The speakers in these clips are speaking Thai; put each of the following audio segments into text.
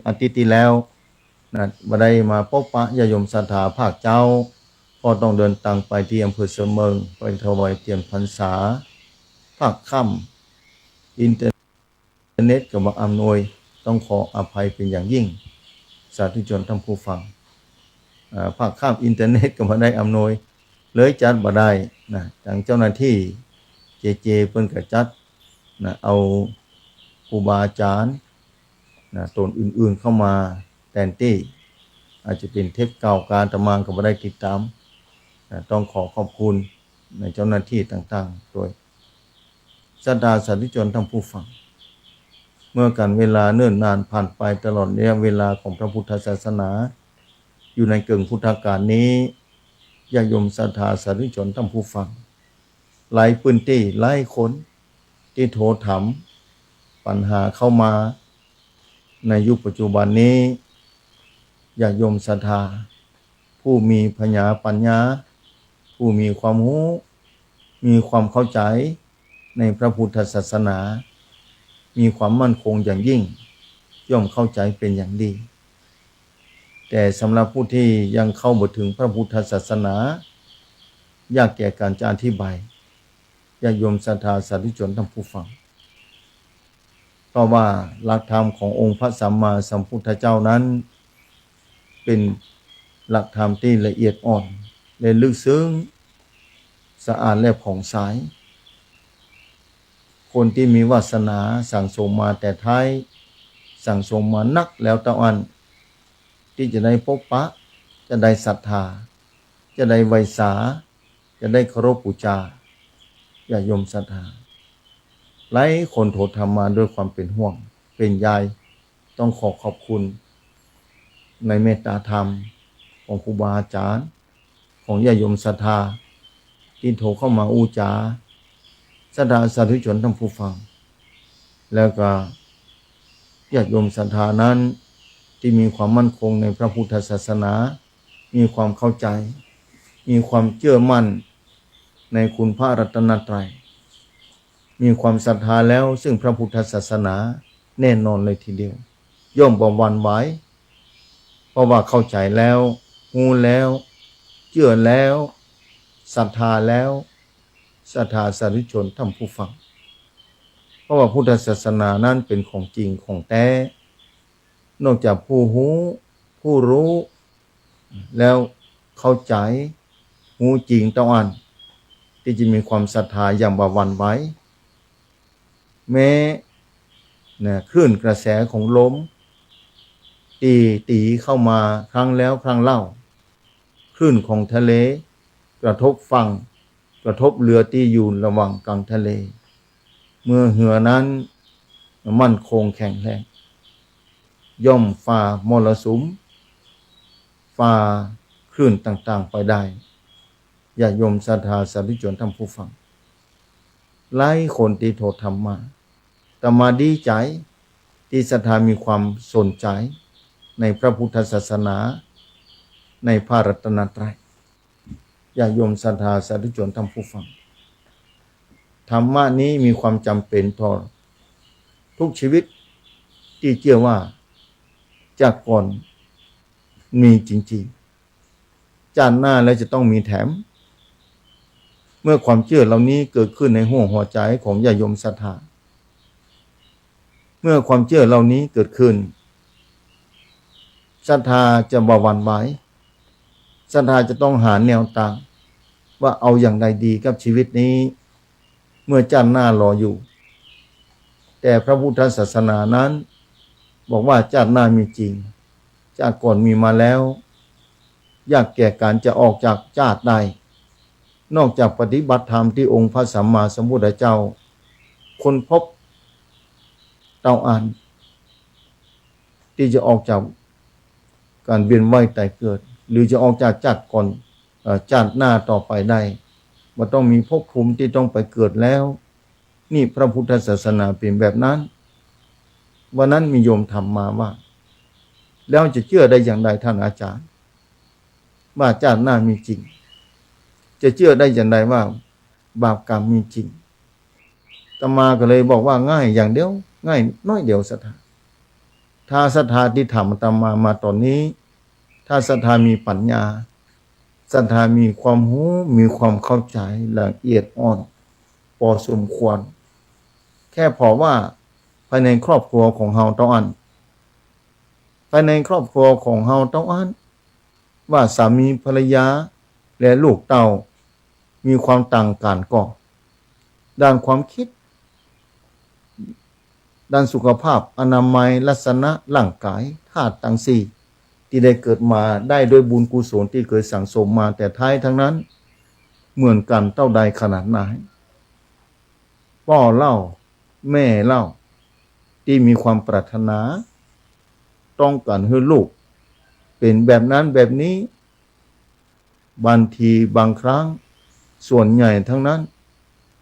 อาทิตย์ที่แล้วนะบ่ได้มาพบปะญาติโยมศรัทธาภาคเจ้าก็ต้องเดินทางไปที่อำเภอเสมิงไปถวายเทียนพรรษาภาคค่ำอินเทอร์เน็ตก็บ่อำนวยต้องขออภัยเป็นอย่างยิ่งสาธุชนท่านผู้ฟังภาคค่ำอินเทอร์เน็ตก็บ่ได้อำนวยเลยจัดบ่ได้นะทางเจ้าหน้าที่เจเพิ่นก็จัดนะเอาครูบาอาจารย์นะตนอื่นๆเข้ามาแทนที่อาจจะเป็นเทปเก่าการอาตมาก็บ่ได้ติดตามนะต้องขอขอบคุณในเจ้าหน้าที่ต่างๆโดยศรัทธาสาธุชนท่านผู้ฟังเมื่อกันเวลาเนิ่นนานผ่านไปตลอดระยะเวลาของพระพุทธศาสนาอยู่ในเกิงพุทธกาลนี้ญาติโยมศรัทธาสาธุชนท่านผู้ฟังหลายพื้นที่หลายคนที่โทรถามปัญหาเข้ามาในยุคปัจจุบันนี้ญาติโยมศรัทธาผู้มีปัญญาผู้มีความรู้มีความเข้าใจในพระพุทธศาสนามีความมั่นคงอย่างยิ่งย่อมเข้าใจเป็นอย่างดีแต่สำหรับผู้ที่ยังเข้าบ่ถึงพระพุทธศาสนายากแก่การจะอธิบายญาติโยมศรัทธาสาธุชนท่านผู้ฟังเพราะว่าหลักธรรมขององค์พระสัมมาสัมพุทธเจ้านั้นเป็นหลักธรรมที่ละเอียดอ่อนและลึกซึ้งสะอาดและผ่องใสคนที่มีวาสนาสั่งสมมาแต่ท้ายสั่งสมมานักแล้วตะอันที่จะได้พบปะจะได้ศรัทธาจะได้ไวสาจะได้เคารพบูชาญาติโยมศรัทธาหลายคนโทรธรรมมาด้วยความเป็นห่วงเป็นใยต้องขอบคุณในเมตตาธรรมของครูบาอาจารย์ของญาติโยมศรัทธาที่โทรเข้ามาอู้จาศรัทธาสาธุชนท่านผู้ฟังแล้วก็ญาติโยมศรัทธานั้นที่มีความมั่นคงในพระพุทธศาสนามีความเข้าใจมีความเชื่อมั่นในคุณพระรัตนตรัยมีความศรัทธาแล้วซึ่งพระพุทธศาสนาแน่นอนเลยทีเดียวย่อมบ่หวั่นไหวเพราะว่าเข้าใจแล้วรู้แล้วเชื่อแล้วศรัทธาแล้วศรัทธาสาธุชนท่านผู้ฟังเพราะว่าพุทธศาสนานั้นเป็นของจริงของแท้นอกจากผู้รู้แล้วเข้าใจรู้จริงต้องอ่านที่จะมีความศรัทธาอย่างบ่หวั่นไหวแม้คลื่นกระแสของลมตีเข้ามาครั้งแล้วครั้งเล่าคลื่นของทะเลกระทบฝั่งกระทบเรือที่อยู่ระหว่างกลางทะเลเมื่อเหือนั้นมั่นคงแข็งแรงย่อมฝ่ามรสุมฝ่าคลื่นต่างๆไปได้ญาติโยมศรัทธาสาธุชนท่านผู้ฟังหลายคนที่โทรธรรมมาแต่มาดีใจที่ศรัทธามีความสนใจในพระพุทธศาสนาในพระรัตนตรัยญาติโยมศรัทธาสาธุชนท่านผู้ฟังธรรมะนี้มีความจำเป็นต่อทุกชีวิตที่เชื่อว่าจากก่อนมีจริงๆจากหน้าแล้วจะต้องมีแถมเมื่อความเชื่อเหล่านี้เกิดขึ้นในหัวใจของญาติโยมศรัทธาเมื่อความเชื่อเหล่านี้เกิดขึ้นศรัทธาจะบ่หวั่นไหวศรัทธาจะต้องหาแนวทางว่าเอาอย่างใดดีกับชีวิตนี้เมื่อจันทร์หน้ารออยู่แต่พระพุทธศาสนานั้นบอกว่าชาติหน้ามีจริงชาติก่อนมีมาแล้วยากแก่การจะออกจากชาติใดนอกจากปฏิบัติธรรมที่องค์พระสัมมาสัมพุทธเจ้าค้นพบเต้าอ่านที่จะออกจากการเวียนว่ายตายเกิดหรือจะออกจากชาติก่อนชาติหน้าต่อไปได้ว่าต้องมีภพภูมิที่ต้องไปเกิดแล้วนี่พระพุทธศาสนาเป็นแบบนั้นวันนั้นมีโยมถามมาว่าแล้วจะเชื่อได้อย่างไรท่านอาจารย์ว่าชาติหน้ามีจริงจะเชื่อได้อย่างไรว่าบาปกรรมมีจริงอาตมาก็เลยบอกว่าง่ายอย่างเดียวง่ายน้อยเดียวศรัทธา ถ้าศรัทธาที่ทำอาตมาตอนนี้ถ้าศรัทธามีปัญญาศรัทธามีความรู้มีความเข้าใจละเอียดอ่อนพอสมควรแค่พอว่าภายในครอบครัวของเฮาต้องอันภายในครอบครัวของเฮาต้องอันว่าสามีภรรยาและลูกเต้ามีความต่างกันก็ด้านความคิดด้านสุขภาพอนามัยลักษณะร่างกายธาตุทั้งสี่ที่ได้เกิดมาได้ด้วยบุญกุศลที่เคยสั่งสมมาแต่ท้ายทั้งนั้นเหมือนกันเท่าใดขนาดไหนพ่อเล่าแม่เล่าที่มีความปรารถนาต้องการให้ลูกเป็นแบบนั้นแบบนี้บางทีบางครั้งส่วนใหญ่ทั้งนั้น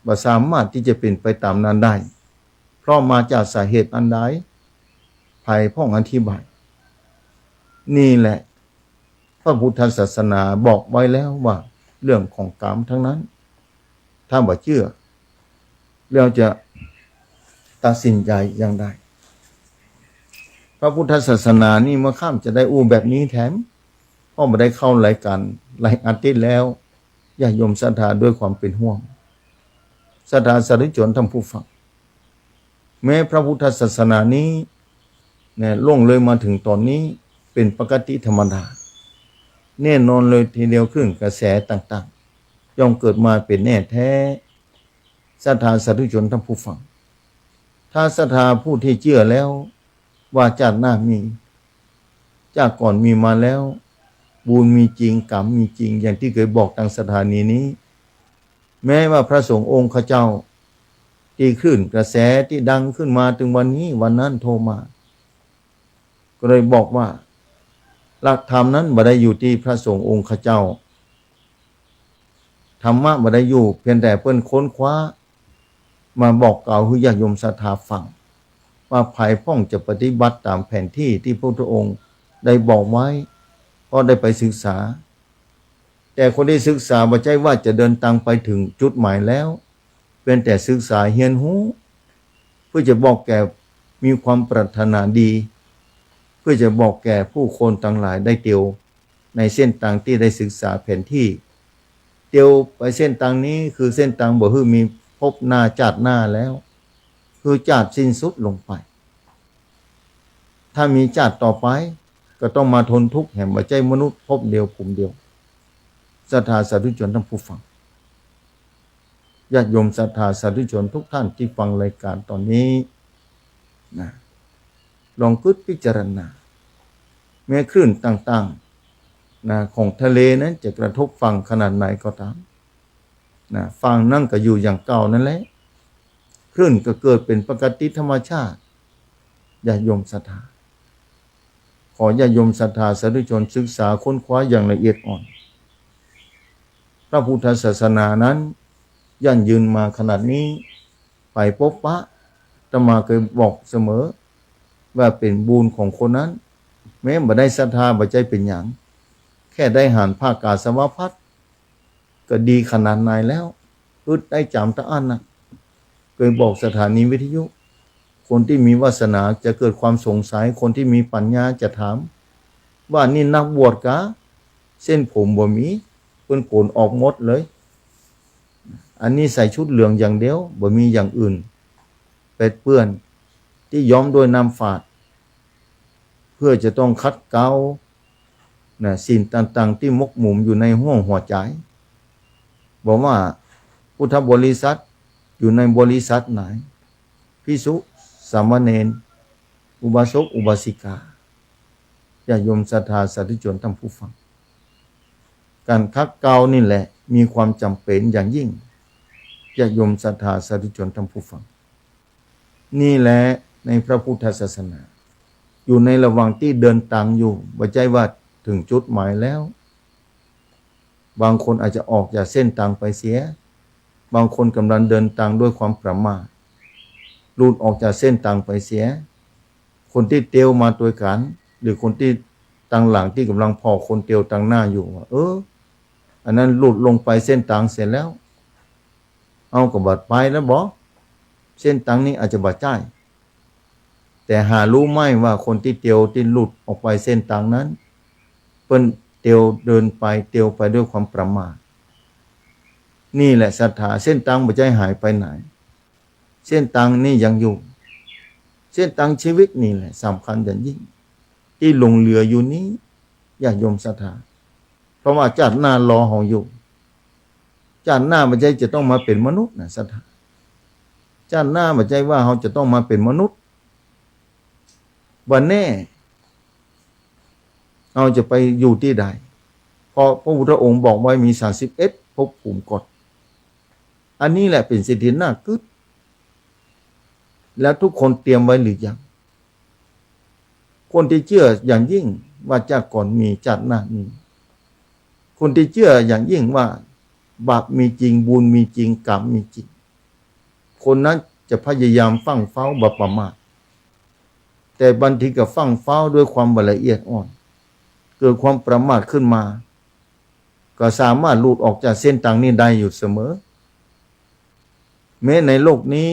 บ่สามารถที่จะเป็นไปตามนั้นได้เพราะมาจากสาเหตุอันใดภายพ่องอธิบายนี่แหละพระพุทธศาสนาบอกไว้แล้วว่าเรื่องของกรรมทั้งนั้นถ้าบ่เชื่อเราจะตัดสินใจอย่างใดพระพุทธศาสนานี่เมื่อข้ามจะได้อู้แบบนี้แถมพ่อมาได้เข้ารายการหลายอาทิตย์แล้วญาติโยมศรัทธาด้วยความเป็นห่วงศรัทธาสาธุชนท่านผู้ฟังแม้พระพุทธศาสนานี้เนี่ยล่วงเลยมาถึงตอนนี้เป็นปกติธรรมดาแน่นอนเลยทีเดียวครึ่งกระแสต่างๆย่อมเกิดมาเป็นแน่แท้ศรัทธาสาธุชนท่านผู้ฟังถ้าศรัทธาผู้ที่เชื่อแล้วว่าชาติหน้ามีชาติก่อนมีมาแล้วบุญมีจริงกรรมมีจริงอย่างที่เคยบอกทางสถานีนี้แม้ว่าพระสงฆ์องค์ข้าเจ้าที่ขึ้นกระแสที่ดังขึ้นมาถึงวันนี้วันนั้นโทรมาก็เลยบอกว่าหลักธรรมนั้นบ่ได้อยู่ที่พระสงฆ์องค์ข้าเจ้าธรรมะบ่ได้อยู่เพียงแต่เพิ่นค้นคว้ามาบอกกล่าวให้ญาติโยมศรัทธาฟังว่าภายพ่องจะปฏิบัติตามแผนที่ที่พระพุทธองค์ได้บอกไว้ก็ได้ไปศึกษาแต่คนที่ศึกษาบ่ใช่ว่าจะเดินทางไปถึงจุดหมายแล้วเป็นแต่ศึกษาเรียนรู้เพื่อจะบอกแก่มีความปรารถนาดีเพื่อจะบอกแก่ผู้คนทั้งหลายได้เตียวในเส้นทางที่ได้ศึกษาแผนที่เตียวไปเส้นทางนี้คือเส้นทางบ่ฮื้อมีพบหน้าชาติหน้าแล้วคือชาติสิ้นสุดลงไปถ้ามีชาติต่อไปก็ต้องมาทนทุกข์แห่งบ่ใจมนุษย์พบเดียวภูมิเดียวศรัทธาสาธุชนท่านผู้ฟังญาติโยมศรัทธาสาธุชนทุกท่านที่ฟังรายการตอนนี้นะลองคิดพิจารณาแม้คลื่นต่างๆนะของทะเลนั้นจะกระทบฝั่งขนาดไหนก็ตามนะฝั่งนั่นก็อยู่อย่างเก่านั่นแหละคลื่นก็เกิดเป็นปกติธรรมชาติญาติโยมศรัทธาขอญาติโยมศรัทธาสาธุชนศึกษาค้นคว้าอย่างละเอียดอ่อนพระพุทธศาสนานั้นยั่งยืนมาขนาดนี้ไปพบปะอาตมาเคยบอกเสมอว่าเป็นบุญของคนนั้นแม้บ่ได้ศรัทธาบ่ใจเป็นหยังแค่ได้หานภาคกาสวพัฒน์ก็ดีขนาดไหนแล้วอึดได้จำตะอันนะเคยบอกสถานีวิทยุคนที่มีวาสนาจะเกิดความสงสัยคนที่มีปัญญาจะถามว่านี่นักบวชกะเส้นผมบ่มีเพิ่นโกนออกหมดเลยอันนี้ใส่ชุดเหลืองอย่างเดียวบ่มีอย่างอื่นเป็ดเปื้อนที่ย้อมด้วยน้ำฝาดเพื่อจะต้องคัดเกลาสิ่งต่างๆที่มกหมุมอยู่ในห้วงหัวใจบอกว่าพุทธบริษัทอยู่ในบริษัทไหนภิกษุสามเณรอุบาสกอุบาสิกาญาติโยมศรัทธาสาธุชนท่านผู้ฟังการคัดเกลานี่แหละมีความจำเป็นอย่างยิ่งญาติโยมศรัทธาสาธุชนท่านผู้ฟังนี่แหละในพระพุทธศาสนาอยู่ในระหว่างที่เดินทางอยู่บ่ใช่ว่าถึงจุดหมายแล้วบางคนอาจจะออกจากเส้นทางไปเสียบางคนกำลังเดินทางด้วยความประมาทหลุดออกจากเส้นทางไปเสียคนที่เตียวมาตัวกันหรือคนที่ตั้งหลังที่กำลังพอคนเตียวตั้งหน้าอยู่ว่าอันนั้นหลุดลงไปเส้นทางเสร็จแล้วเอาก็บัดไปแล้วบ่เส้นทางนี้อาจจะบัดใจ แต่หารู้ไหมว่าคนที่เตียวที่หลุดออกไปเส้นทางนั้นเปิ้นเตียวเดินไปเตียวไปด้วยความประมาทนี่แหละศรัทธาเส้นทางไม่ใช่หายไปไหนเส้นทางนี่ยังอยู่เส้นทางชีวิตนี่แหละสำคัญอย่างยิ่งที่หลงเหลืออยู่นี้อย่าโยมศรัทธาเพราะว่าชาติหน้ารอเราอยู่ชาติหน้าไม่ใช่จะต้องมาเป็นมนุษย์นะศรัทธาชาติหน้าไม่ใช่ว่าเราจะต้องมาเป็นมนุษย์วันแน่เราจะไปอยู่ที่ใดเพราะพระพุทธองค์บอกไว้มี31ภพภูมิกฎอันนี้แหละเป็นสิ่งที่น่าคิดแล้วทุกคนเตรียมไว้หรือยังคนที่เชื่ออย่างยิ่งว่าชาติก่อนมีชาติหน้ามีคนที่เชื่ออย่างยิ่งว่าบาปมีจริงบุญมีจริงกรรมมีจริงคนนั้นจะพยายามฟังเฝ้าบ่ประมาทแต่บางทีก็ฟังเฝ้าด้วยความละเอียดอ่อนเกิดความประมาทขึ้นมาก็สามารถหลุดออกจากเส้นทางนี้ได้อยู่เสมอแม้ในโลกนี้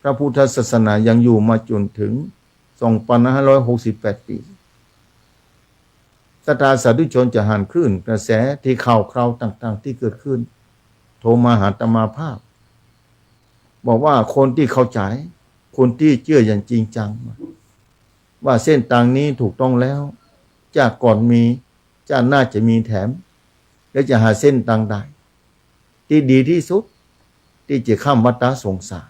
พระพุทธศาสนายังอยู่มาจนถึง 2,568 ปีศรัทธาสาธุชนจะหันคลื่นกระแสที่ข่าวคราวต่างๆที่เกิดขึ้นโทรมาหาอาตมาภาพบอกว่าคนที่เข้าใจคนที่เชื่ออย่างจริงจังว่าเส้นทางนี้ถูกต้องแล้วจากก่อนมีจากน่าจะมีแถมและจะหาเส้นทางใดที่ดีที่สุดที่จะข้ามวัฏสงสาร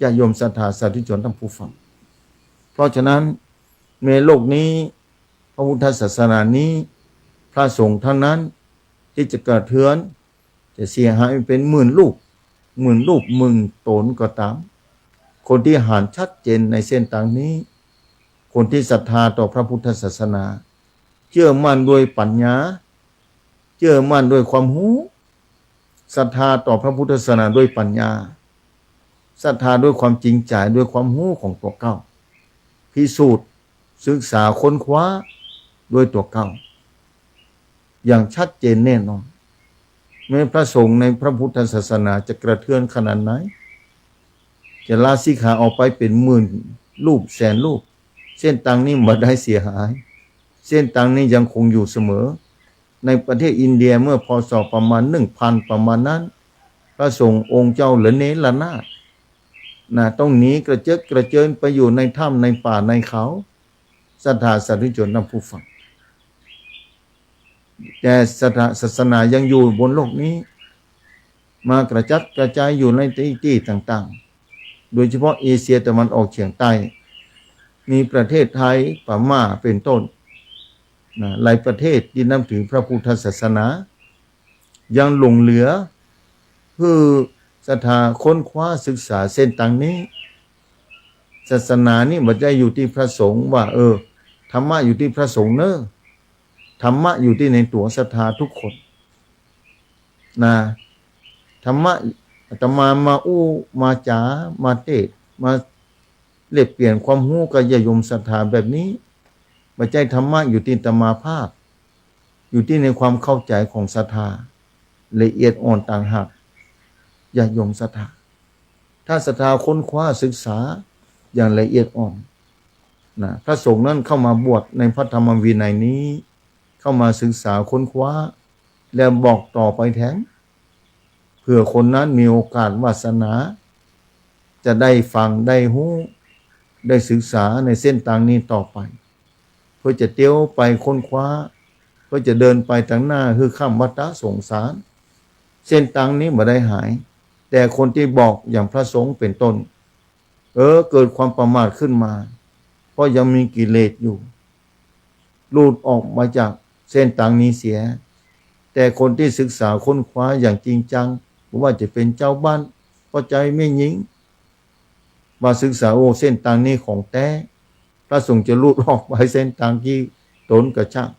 ญาติโยมศรัทธาสาธุชนทั้งผู้ฟังเพราะฉะนั้นในโลกนี้พระพุทธศาสนานี้พระสงฆ์เท่านั้นที่จะกระเทือนจะเสียหายเป็นหมื่นลูกหมื่นตนก็ตามคนที่หานชัดเจนในเส้นทางนี้คนที่ศรัทธาต่อพระพุทธศาสนาเชื่อมั่นด้วยปัญญาเชื่อมั่นด้วยความรู้ศรัทธาต่อพระพุทธศาสนาด้วยปัญญาศรัทธาด้วยความจริงใจด้วยความรู้ของตัวเก้าพิสูจน์ศึกษาค้นคว้าด้วยตัวเก้าอย่างชัดเจนแน่นอนแม้พระสงฆ์ในพระพุทธศาสนาจะกระเทือนขนาดไหนจะลาสิกขาออกไปเป็นหมื่นรูปแสนรูปเส้นทางนี้ไม่ได้เสียหายเส้นทางนี้ยังคงอยู่เสมอในประเทศอินเดียเมื่อพศประมาณ 1,000 ประมาณนั้นพระสงฆ์องค์เจ้าเหลเนรนาถต้องหนีกระเจิงไปอยู่ในถ้ำในป่าในเขาศรัทธาสาธุชนทั้งผู้ฟังแต่ศาสนายังอยู่บนโลกนี้มากระจัดกระจายอยู่ในที่ต่างๆโดยเฉพาะเอเชียตะวันออกเฉียงใต้มีประเทศไทยพม่าเป็นต้นหลายประเทศที่นับถือพระพุทธศาสนายังหลงเหลือคือศรัทธาค้นคว้าศึกษาเส้นทางนี้ศาสนานี่ไม่ได้อยู่ที่พระสงฆ์ว่าธรรมะอยู่ที่พระสงฆ์เนอะธรรมะอยู่ที่ในตัวศรัทธาทุกคนธรรมะอาตมาอู้มาจ๋ามาเทศมาเรียบเปลี่ยนความรู้กับญาติโยมศรัทธาแบบนี้ไม่ใช่ธรรมะอยู่ที่อาตมาภาพอยู่ที่ในความเข้าใจของศรัทธาละเอียดอ่อนต่างหากญาติโยมศรัทธาถ้าศรัทธาค้นคว้าศึกษาอย่างละเอียดอ่อนพระสงฆ์นั้นเข้ามาบวชในพระธรรมวินัยนี้เข้ามาศึกษาค้นคว้าแล้วบอกต่อไปแทงเพื่อคนนั้นมีโอกาสวาสนาจะได้ฟังได้หู้ได้ศึกษาในเส้นทางนี้ต่อไปเพื่อจะเตี้ยวไปค้นคว้าเพื่อจะเดินไปทางหน้าคือข้ามวัฏสงสารเส้นทางนี้ไม่ได้หายแต่คนที่บอกอย่างพระสงฆ์เป็นต้นเกิดความประมาทขึ้นมาเพราะยังมีกิเลสอยู่หลุดออกมาจากเส้นทางนี้เสียแต่คนที่ศึกษาค้นคว้าอย่างจริงจังว่าจะเป็นเจ้าบ้านก็ใจไม่ยิงมาศึกษาเส้นทางนี้ของแท้พระสงฆ์จะหลุดออกไปเส้นทางที่ตนกระช่าง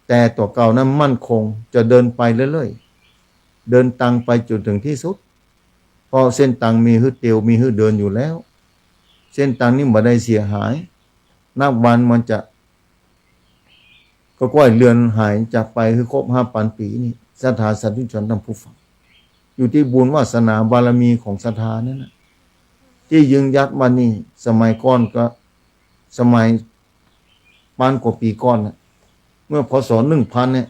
แต่ตัวเก่านั้นมั่นคงจะเดินไปเรื่อยๆเดินตังไปจนถึงที่สุดเพราะเส้นทางมีหื้อเตียวมีหื้อเดินอยู่แล้วเส้นทางนี้ไม่ได้เสียหายนับวันมันจะก็ก้อยเลือนหายจากไปคือครบ 5,000 ปีนี่ศรัทธาสาธุชนทั้งผู้ฟังอยู่ที่บุญวาสนาบารมีของศรัทธานั่นนะ ที่ยืนยัดมานี่สมัยก่อนก็สมัย1,000 กว่าปีก่อนนะเมื่อพศ1,000เนี่ย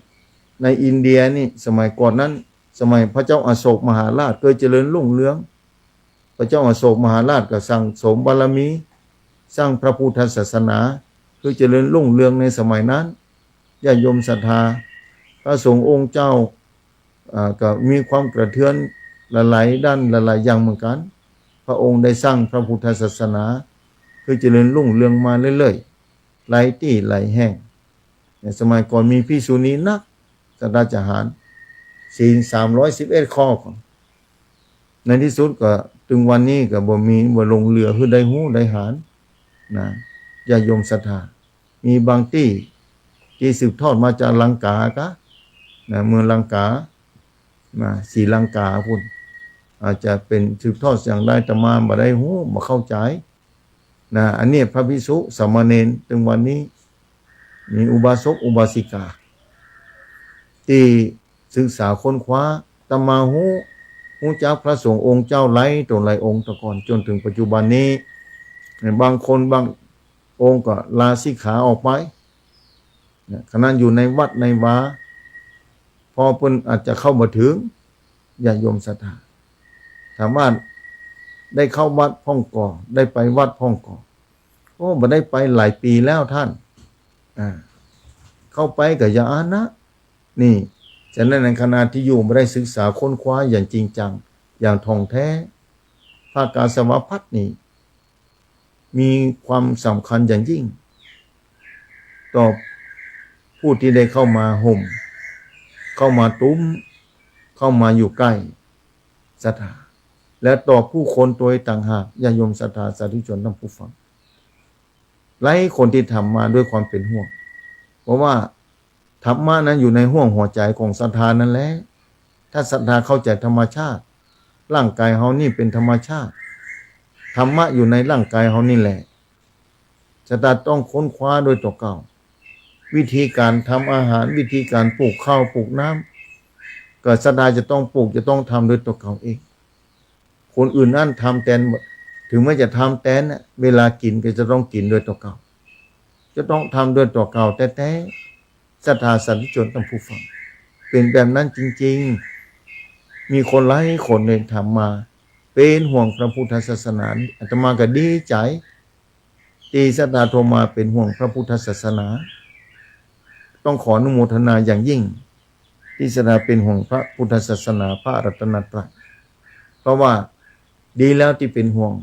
ในอินเดียนี่สมัยก่อนนั้นสมัยพระเจ้าอโศกมหาราชเคยเจริญรุ่งเรืองพระเจ้าอโศกมหาราชก็สั่งสมบารมีสร้างพระพุทธศาสนาเคยเจริญรุ่งเรืองในสมัยนั้นญาติโยมศรัทธาพระสงฆ์องค์เจ้าก็มีความกระเทือนหลายๆด้านหลายๆอย่างเหมือนกันพระองค์ได้สร้างพระพุทธศาสนาคือเจริญรุ่งเรืองมาเรื่อยๆหลายที่หลายแห่งในสมัยก่อนมีภิกษุณีนักสัตตาจารย์ศีล311 ข้อในที่สุดก็ถึงวันนี้ก็บ่ลงเรือคือได้หู้ได้หารนะญาติโยมศรัทธามีบางที่สืบทอดมาจากลังกากะนะเมืองลังกาศรีลังกาพุ่นอาจจะเป็นสืบทอดอย่างได้แต่มาบ่ได้หู้บ่เข้าใจนะอันนี้พระภิกษุสามเณรถึงวันนี้มีอุบาสกอุบาสิกาที่ศึกษาค้นคว้าตมาหูจากพระสงฆ์องค์เจ้าหลายองค์แต่ก่อนจนถึงปัจจุบันนี้บางคนบางองค์ก็ลาสิกขาออกไปขณะอยู่ในวัดในวาพอเพิ่นอาจจะเข้ามาถึงญาติโยมศรัทธาถามว่าได้เข้าวัดพ่องก่อได้ไปวัดพ่องก่อบ่ได้ไปหลายปีแล้วท่านเข้าไปกับยาอานะนี่ฉะนั้นในขณะที่อยู่ไม่ได้ศึกษาค้นคว้าอย่างจริงจังอย่างท่องแท้ภาคกาสาวพัฒน์นี่มีความสำคัญอย่างยิ่งต่อผู้ที่ได้เข้ามาห่มเข้ามาตุ้มเข้ามาอยู่ใกล้ศรัทธาและต่อผู้คนโดยต่างหากญาติโยมศรัทธาสาธุชนทั้งผู้ฟังหลายคนที่ทำมาด้วยความเป็นห่วงเพราะว่าธรรมะนั้นอยู่ในห้วงหัวใจของศรัทธานั่นแหละถ้าศรัทธาเข้าใจธรรมชาติร่างกายเฮานี่เป็นธรรมชาติธรรมะอยู่ในร่างกายเฮานี่แหละศรัทธาต้องค้นคว้าโดยตัวเก่าวิธีการทำอาหารวิธีการปลูกข้าวปลูกน้ำก็ศรัทธาจะต้องปลูกจะต้องทำโดยตัวเก่าเองคนอื่นนั่นทำแทนถึงแม้จะทำแทนเวลากินก็จะต้องกินโดยตัวเก่าจะต้องทำโดยตัวเก่าแต่ศรัทธาสาธุชนทั้งผู้ฟังเป็นแบบนั้นจริงๆมีคนหลายคนเนี่ยทำมาเป็นห่วงพระพุทธศาสนาอาตมาก็ดีใจที่ศรัทธาโทรมาเป็นห่วงพระพุทธศาสนาต้องขออนุโมทนาอย่างยิ่งที่ศรัทธาเป็นห่วงพระพุทธศาสนาพระรัตนตรัยเพราะว่าดีแล้วที่เป็นห่วง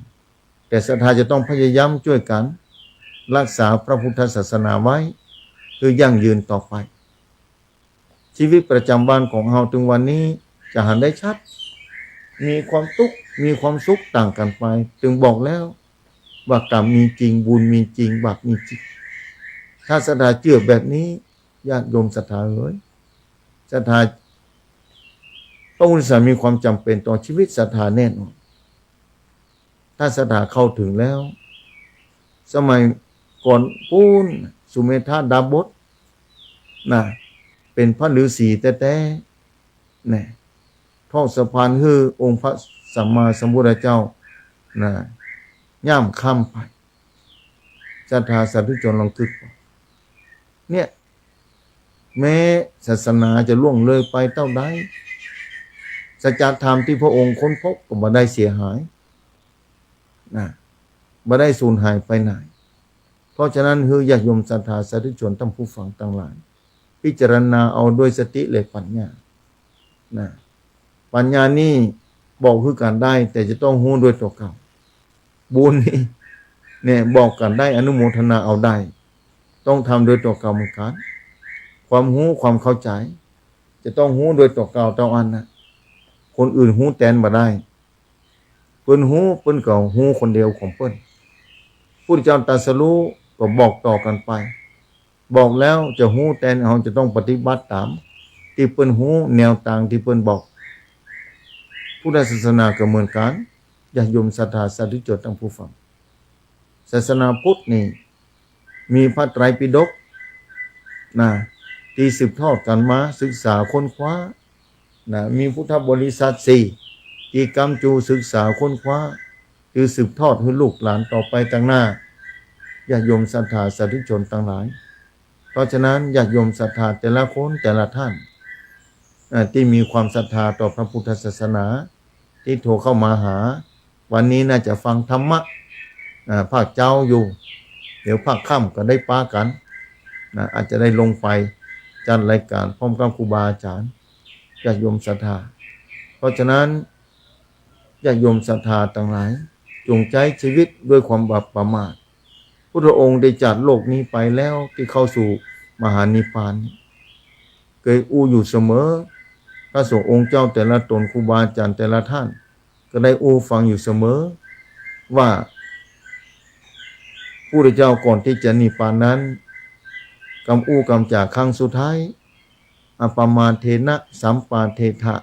แต่ศรัทธาจะต้องพยายามช่วยกันรักษาพระพุทธศาสนาไว้คือยั่งยืนต่อไปชีวิตประจำวันของเราถึงวันนี้จะหันได้ชัดมีความทุกข์มีความสุขต่างกันไปจึงบอกแล้วว่ากรรมมีจริงบุญมีจริงบาปมีจริงถ้าศรัทธาเชื่อแบบนี้ญาติโยมศรัทธาศรัทธาต้องมีความจำเป็นต่อชีวิตศรัทธาแน่นอนถ้าศรัทธาเข้าถึงแล้วสมัยก่อนปูนสุเมธาดาบสเป็นพระฤาษีแต่ทอดสะพานคือองค์พระสัมมาสัมพุทธเจ้าย่ำค่ำไปศรัทธาสาธุชนลองคิดเนี่ยแม้ศาสนาจะล่วงเลยไปเท่าใดสัจธรรมที่พระองค์ค้นพบก็บ่ได้เสียหายบ่ได้สูญหายไปไหนเพราะฉะนั้นญาติโยมศรัทธาสาธุชนทั้งผู้ฟังทั้งหลายพิจารณาเอาด้วยสติและปัญญาปัญญานี่บอกคือกันได้แต่จะต้องรู้ด้วยตัวเก่าบุญนี่เนี่ยบอกกันได้อนุโมทนาเอาได้ต้องทำโดยตัวเก่าเหมือนกันความรู้ความเข้าใจจะต้องรู้โดยตัวเก่าเท่าอันคนอื่นรู้แทนบ่ได้เพิ่นรู้เพิ่นก็รู้คนเดียวของเพิ่นพุทธเจ้าตรัสรู้ก็บอกต่อกันไปบอกแล้วจะรู้แทนเราจะต้องปฏิบัติตามที่เพิ่นรู้แนวทางที่เพิ่นบอกพุทธศาสนาก็เหมือนกันญาติโยมศรัทธาสาธุชนทั้งผู้ฟังศาสนาพุทธนี่มีพระไตรปิฎกที่สืบทอดกันมาศึกษาค้นคว้ามีพุทธบริษัท4ที่กำจูศึกษาค้นคว้า คือสืบทอดให้ลูกหลานต่อไปต่างหน้าญาติโยมศรัทธาสาธุชนทั้งหลายเพราะฉะนั้นญาติโยมศรัทธาแต่ละคนแต่ละท่านที่มีความศรัทธาต่อพระพุทธศาสนาที่โทรเข้ามาหาวันนี้น่าจะฟังธรรมะภาคเจ้าอยู่เดี๋ยวภาคค่ำก็ได้ป้ากันอาจจะได้ลงไปจัดรายการพร้อมกับครูบาอาจารย์ญาติโยมศรัทธาเพราะฉะนั้นญาติโยมศรัทธาทั้งหลายจงใช้ชีวิตด้วยความบาปประมาทพระองค์ได้จากโลกนี้ไปแล้วที่เข้าสู่มหานิพพานเคยอู้อยู่เสมอพระสงฆ์องค์เจ้าแต่ละตนครูบาอาจารย์แต่ละท่านก็ได้อู้ฟังอยู่เสมอว่าพระพุทธเจ้าก่อนที่จะนิพพานนั้นกำอู้กำจากครั้งสุดท้ายอปมาเทนะสัมปาเทถะ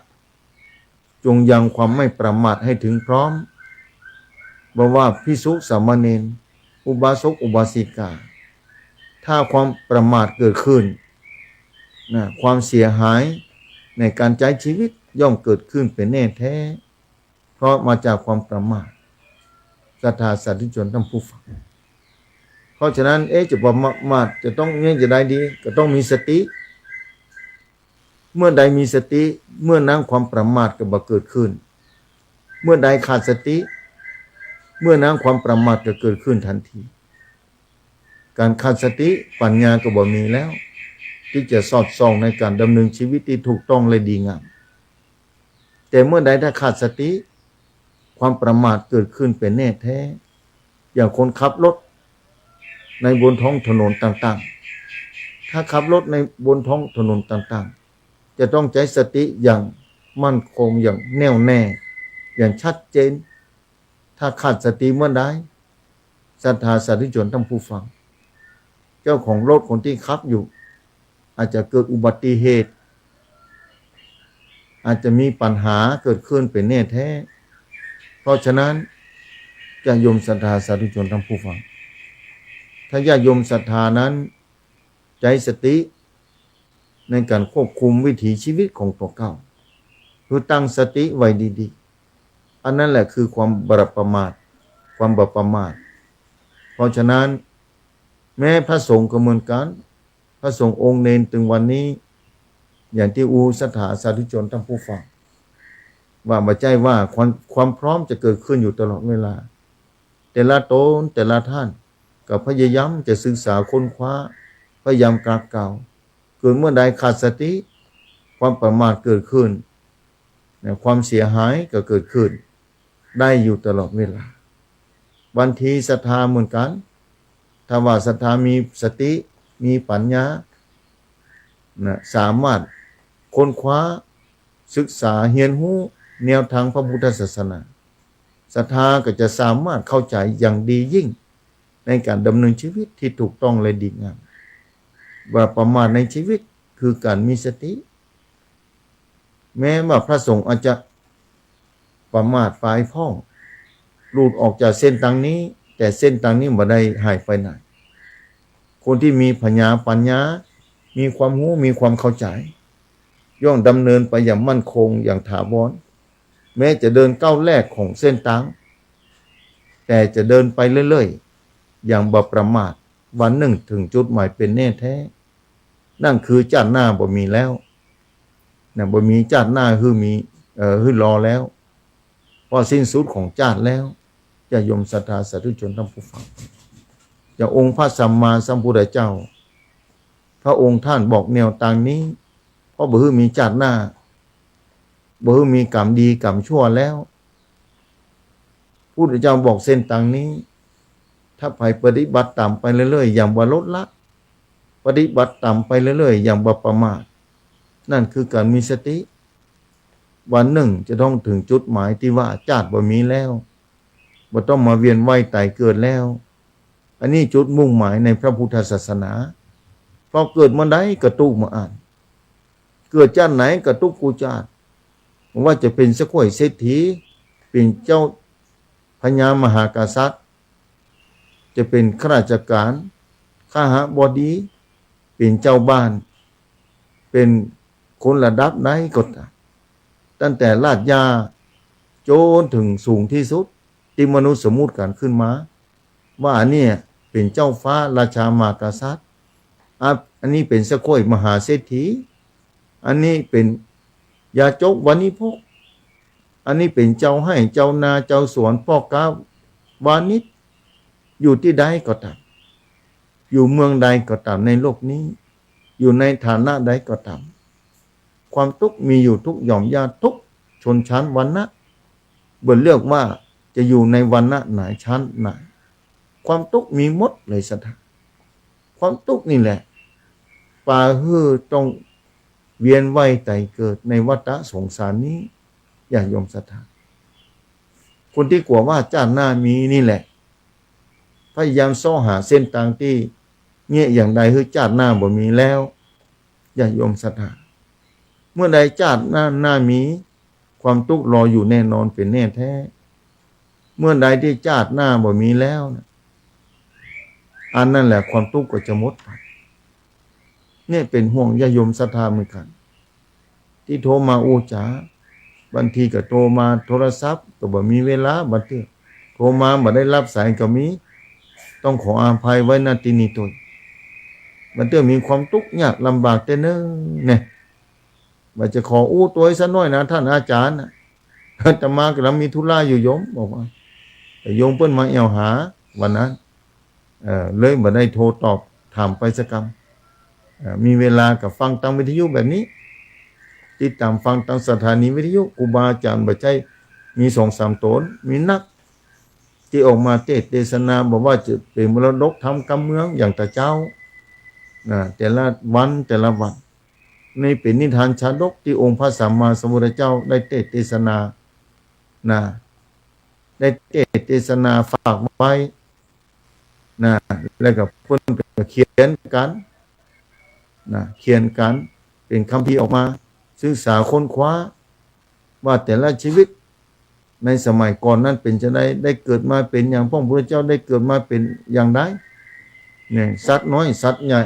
จงยังความไม่ประมาทให้ถึงพร้อมบอกว่าภิกษุสามเณรอุบาสกอุบาสิกาถ้าความประมาทเกิดขึ้นความเสียหายในการใช้ชีวิตย่อมเกิดขึ้นเป็นแน่แท้เพราะมาจากความประมาทศรัทธาสาธุชนทั้งผู้ฟังเพราะฉะนั้นจะประมาทจะต้องเนี่ยจะได้ดีก็ต้องมีสติเมื่อใดมีสติเมื่อนั้นความประมาทก็บ่เกิดขึ้นเมื่อใดขาดสติเมื่อนั้นความประมาทก็เกิดขึ้นทันทีการขาดสติปัญญาก็บ่มีแล้วที่จะสอดส่องในการดำเนินชีวิตที่ถูกต้องและดีงามแต่เมื่อใดถ้าขาดสติความประมาทเกิดขึ้นเป็นแน่แท้อย่างคนขับรถในบนท้องถนนต่างๆถ้าขับรถในบนท้องถนนต่างๆจะต้องใช้สติอย่างมั่นคงอย่างแน่วแน่อย่างชัดเจนถ้าขาดสติเมื่อใดศรัทธาสาธุชนทั้งผู้ฟังเจ้าของรถคนที่ขับอยู่อาจจะเกิดอุบัติเหตุอาจจะมีปัญหาเกิดขึ้นเป็นแน่แท้เพราะฉะนั้นญาติโยมศรัทธาสาธุชนทั้งผู้ฟังถ้าญาติโยมศรัทธานั้นใช้สติในการควบคุมวิถีชีวิตของตัวเก่าคือตั้งสติไว้ดีๆอันนั้นแหละคือความบาปประมาทความบาปประมาทเพราะฉะนั้นแม้พระสงฆ์ก็เหมือนกันพระสงฆ์องค์เนรถึงวันนี้อย่างที่ศรัทธาสาธุชนทั้งผู้ฟังว่าไม่ใช่ว่าความพร้อมจะเกิดขึ้นอยู่ตลอดเวลาแต่ละตนแต่ละท่านก็พยายามจะศึกษาค้นคว้าพยายามกราบกล่าวเกิดเมื่อใดขาดสติความประมาทเกิดขึ้นความเสียหายก็เกิดขึ้นได้อยู่ตลอดเวลาบางทีศรัทธาเหมือนกันถ้าว่าศรัทธามีสติมีปัญญาสามารถค้นคว้าศึกษาเรียนรู้แนวทางพระพุทธศาสนาศรัทธาก็จะสามารถเข้าใจอย่างดียิ่งในการดำเนินชีวิตที่ถูกต้องและดีงามว่าประมาทในชีวิตคือการมีสติแม้ว่าพระสงฆ์อาจจะประมาทฝ่ายพ้องหลุดออกจากเส้นทางนี้แต่เส้นทางนี้บ่ได้หายไปไหนคนที่มีปัญญามีความรู้มีความเข้าใจย่อมดำเนินไปอย่างมั่นคงอย่างถาวรแม้จะเดินก้าวแรกของเส้นทางแต่จะเดินไปเรื่อยๆอย่างบ่ประมาทวันหนึ่งถึงจุดหมายเป็นแน่แท้นั่นคือชาติหน้าบ่มีแล้วบ่มีชาติหน้าคือรอแล้วพอสิ้นสุดของชาติแล้วจะยมศรัทธาสาธุชนทั้งผู้ฟังจากองค์พระสัมมาสัมพุทธเจ้าพระองค์ท่านบอกแนวทางนี้เพราะบ่มีชาติหน้าบ่มีกรรมดีกรรมชั่วแล้วพุทธเจ้าบอกเส้นทางนี้ถ้าไปปฏิบัติตามไปเรื่อยๆอย่างบ่ลดละปฏิบัติตามไปเรื่อยๆอย่างบ่ประมาทนั่นคือการมีสติวันหนึ่งจะต้องถึงจุดหมายที่ว่าชาติบ่มีแล้วบ่ต้องมาเวียนว่ายตายเกิดแล้วอันนี้จุดมุ่งหมายในพระพุทธศาสนาพอเกิดเมื่อใดก็ตุกมาอ่านเกิดชาติไหนก็ตุกกูชาติว่าจะเป็นสกุลเศรษฐีเป็นเจ้าพญามหากษัตริย์จะเป็นข้าราชการข้าหบดีเป็นเจ้าบ้านเป็นคนระดับไหนก็ตามตั้งแต่ลาดยาโจนถึงสูงที่สุด ที่มนุษย์สมมุติกันขึ้นมาว่าอันนี้เป็นเจ้าฟ้าราชามากษัตริย์อันนี้เป็นสกอยมหาเศรษฐีอันนี้เป็นยาจกวานิพกอันนี้เป็นเจ้าให้เจ้านาเจ้าสวนพ่อกาวานิชอยู่ที่ใดก็ตามอยู่เมืองใดก็ตามในโลกนี้อยู่ในฐานะใดก็ตามความทุกข์มีอยู่ทุกหย่อมย่าทุกชนชั้นวรรณะบนเลือกว่าจะอยู่ในวรรณะไหนชั้นไหนความทุกข์มีหมดเลยสัทธาความทุกข์นี่แหละป่าฮือต้องเวียนว่ายไต่เกิดในวัฏสงสารนี้อย่ายอมศรัทธาคนที่กลัวว่าชาติหน้ามีนี่แหละพยายามซ้อหาเส้นทางที่เงี้ยอย่างใดคือชาติหน้าบ่มีแล้วอย่ายอมศรัทธาเมื่อใดชาติหน้ามีความทุกข์รออยู่แน่นอนเป็นแน่แท้เมื่อใดที่ชาติหน้าบ่มีแล้วอันนั่นแหละความทุกข์ก็จะหมดไปเนี่ยเป็นห่วงญาโยมศรัทธาเหมือนกันที่โทรมาอู้จ๋าบางทีก็โทรมาโทรศัพท์ก็บ่มีเวลาบางทีโทรมาบ่ได้รับสายก็มีต้องขออภัยไว้ณที่นี้ตนบางทีมีความทุกข์ยากลำบากแต่เนิ่นเนี่ยว่าจะขออู้ตัวให้สักหน่อยนะท่านอาจารย์อาตมากำลังมีธุระอยู่โยมบอกว่าแต่โยมเพิ่นมาแอวหาวันนั้นเลยบ่ได้โทรตอบถามไปสักคำมีเวลากับฟังตามวิทยุแบบนี้ติดตามฟังตามสถานีวิทยุครูบาอาจารย์บ่ใจมี2-3ตนมีนักที่ออกมาเทศนาบอกว่าจะเป็นมรดกทำกำเมืองอย่างตาเจ้าแต่ละวันในเป็นนิทานชาดกที่องค์พระสัมมาสัมพุทธเจ้าได้เทศนาได้เทศนาฝากไว้แล้วก็เพิ่นก็เขียนกันเป็นคัมภีร์ออกมาศึกษาค้นคว้าว่าแต่ละชีวิตในสมัยก่อนนั้นเป็นจะได้เกิดมาเป็นอย่างพระพุทธเจ้าได้เกิดมาเป็นอย่างใดเนี่ยสัตว์น้อยสัตว์ใหญ่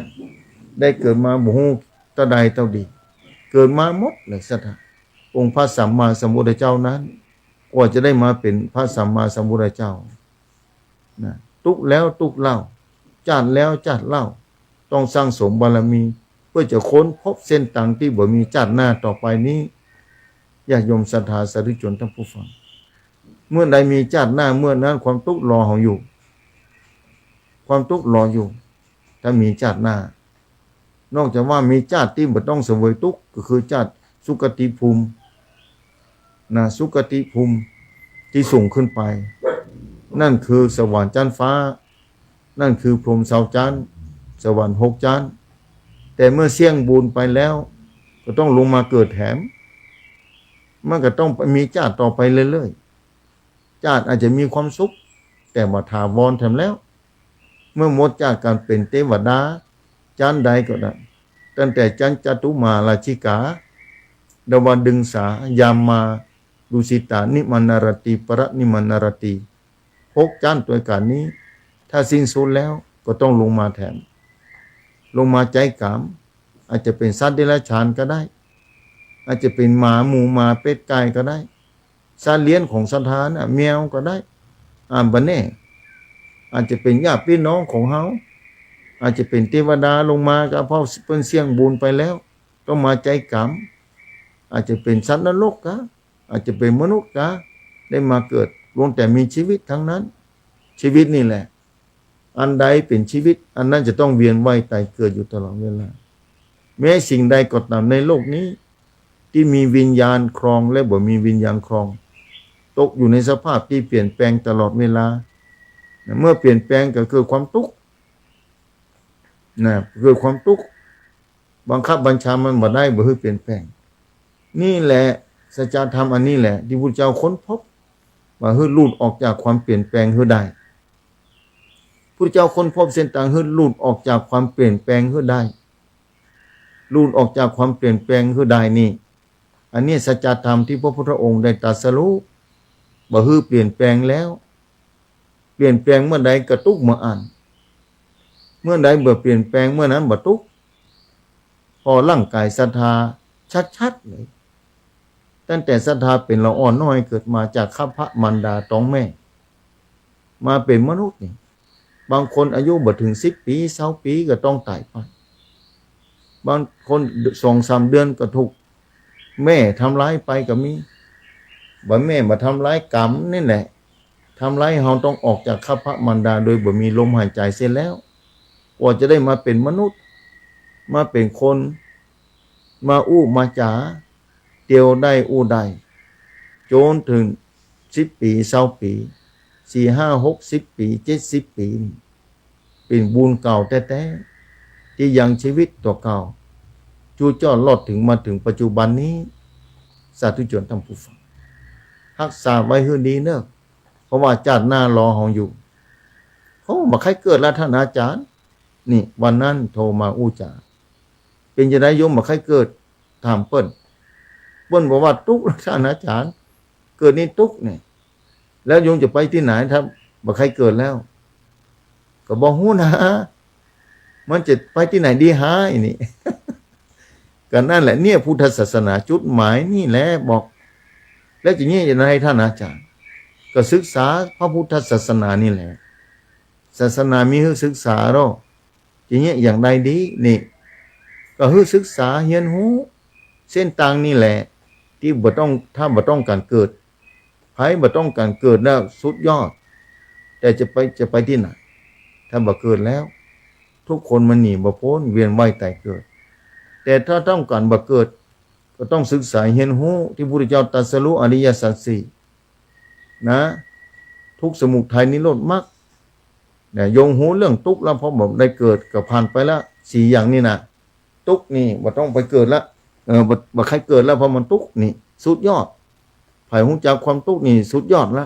ได้เกิดมาบ่ฮู้เท่าใดเท่าดีเกิดมาหมดเลยสัทธาองค์พระสัมมาสัมพุทธเจ้านั้นกว่าจะได้มาเป็นพระสัมมาสัมพุทธเจ้าทุกแล้วทุกเล่าจัดแล้วจัดเล่าต้องสร้างสมบารมีเพื่อจะค้นพบเส้นทางที่บ่มีจัดหน้าต่อไปนี้ญาติโยมศรัทธาสาธุชนทั้งผู้ฟังเมื่อใดมีจัดหน้าเมื่อนั้นความทุกข์รอเราอยู่ความทุกข์รออยู่ถ้ามีจัดหน้านอกจากว่ามีชาติที่บ่ต้องเสวยทุกข์ก็คือชาติสุคติภูมิสุคติภูมิที่สูงขึ้นไปนั่นคือสวรรค์ชั้นฟ้านั่นคือพรหมเสาจันทร์สวรรค์6ชั้นแต่เมื่อเสี่ยงบุญไปแล้วก็ต้องลงมาเกิดแถมมันก็ต้องมีชาติต่อไปเรื่อยๆชาติอาจจะมีความสุขแต่ว่าถาวรแถมแล้วเมื่อหมดจากการเป็นเทวดาชั้นใดก็ได้ตั้งแต่ชั้นจตุมาราชิกาดวดึงสายามาดุสิตานิมานารติปรนิมานารติ6ชั้นตัวการนี้ถ้าสิ้นสุดแล้วก็ต้องลงมาแถมลงมาใจกามอาจจะเป็นสัตว์เดรัจฉานก็ได้อาจจะเป็นหมาหมูหมาเป็ดไก่ก็ได้สัตว์เลี้ยงของสถานแมวก็ได้บ่แน่อาจจะเป็นญาติพี่น้องของเฮาอาจจะเป็นเทวดาลงมาก็เพราะเพิ่นเสี่ยงบุญไปแล้วต้องมาใจกามอาจจะเป็นสัตว์นรกก็อาจจะเป็นมนุษย์ก็ได้มาเกิดล้วนแต่มีชีวิตทั้งนั้นชีวิตนี่แหละอันใดเป็นชีวิตอันนั้นจะต้องเวียนว่ายตายเกิดอยู่ตลอดเวลาแม้สิ่งใดก็ตามในโลกนี้ที่มีวิญญาณครองและบ่มีวิญญาณครองตกอยู่ในสภาพที่เปลี่ยนแปลงตลอดเวลาเมื่อเปลี่ยนแปลงก็คือความทุกข์คือความทุกข์บังคับบัญชามันบ่ได้บ่ให้เปลี่ยนแปลงนี่แหละสัจธรรมอันนี้แหละที่พุทธเจ้าค้นพบว่าให้หลุดออกจากความเปลี่ยนแปลงให้ได้พุทธเจ้าค้นพบเส้นทางให้หลุดออกจากความเปลี่ยนแปลงให้ได้หลุดออกจากความเปลี่ยนแปลงให้ได้นี่อันนี้สัจธรรมที่พระพุทธองค์ได้ตรัสรู้บ่ให้เปลี่ยนแปลงแล้วเปลี่ยนแปลงเมื่อใดกระตุกเมื่ออ่านเมื่อใดเบื่อเปลี่ยนแปลงเมื่อนั้นบ่ทุกข์พอร่างกายศรัทธาชัดๆเลยตั้งแต่ศรัทธาเป็นละอ่อนน้อยเกิดมาจากข้าพระมารดาท้องแม่ มาเป็นมนุษย์นี่บางคนอายุบ่ถึง10 ปี20 ปีก็ต้องตายไปบางคน2-3 เดือนก็ถูกแม่ทำร้ายไปก็มีบ่แม่มาทำร้ายกรรมนี่แหละทำร้ายเฮาต้องออกจากคัพพะมารดาโดยบ่มีลมหายใจเสียแล้วกว่าจะได้มาเป็นมนุษย์มาเป็นคนมาอู้มาจ๋าเตียวได้อู้ได้จนถึง10 ปี20 ปี4 5 60 ปี70 ปีเป็นบุญเก่าแท้ๆที่ยังชีวิตตัวเก่าจู่จ้อรอดถึงมาถึงปัจจุบันนี้สาธุชนท่านผู้ฟังรักษาไว้ให้ดีเนอะเพราะว่าชาติหน้ารอเฮาอยู่เขาบ่ใครเกิดแล้วท่านอาจารย์นี่วันนั้นโทรมาอู้จาเป็นจะได้โยมบ่ใครเกิดถามเปิ้นบอกว่าทุกข์ท่านอาจารย์เกิดนี่ทุกข์นี่แล้วโยมจะไปที่ไหนถ้าบ่ใครเกิดแล้วก็บ่ฮู้นะมันจะไปที่ไหนดีหายนี่ ก็นั่นแหละเนี่ยพุทธศาสนาจุดหมายนี่แหละบอกแล้วจะเนี่ยจะให้ท่านอาจารย์ก็ศึกษาพระพุทธศาสนานี่แหละศาสนามีให้ศึกษาเนาะจะเนี่ยอย่างใดดีนี่ก็ให้ศึกษาเรียนรู้เส้นทางนี่แหละที่บ่ต้องถ้าบ่ต้องการเกิดไผบ่ต้องการเกิดแล้วสุดยอดแต่จะไปที่ไหนถ้าบ่เกิดแล้วทุกคนมันหนีบ่พ้นเวียนว่ายตายเกิดแต่ถ้าต้องการบ่เกิดก็ต้องศึกษาเรียนรู้ที่พระพุทธเจ้าตรัสรู้อริยสัจสี่นะทุกข์สมุทัยนิโรธมรรคเนี่ยยงหูเรื่องทุกข์แล้วพอบ่ได้เกิดก็ผ่านไปละ4อย่างนี้นะทุกข์นี่บ่ต้องไปเกิดละบ่ใครเกิดแล้วเพราะมันทุกข์นี่สุดยอดไผฮู้จักความทุกข์นี่สุดยอดละ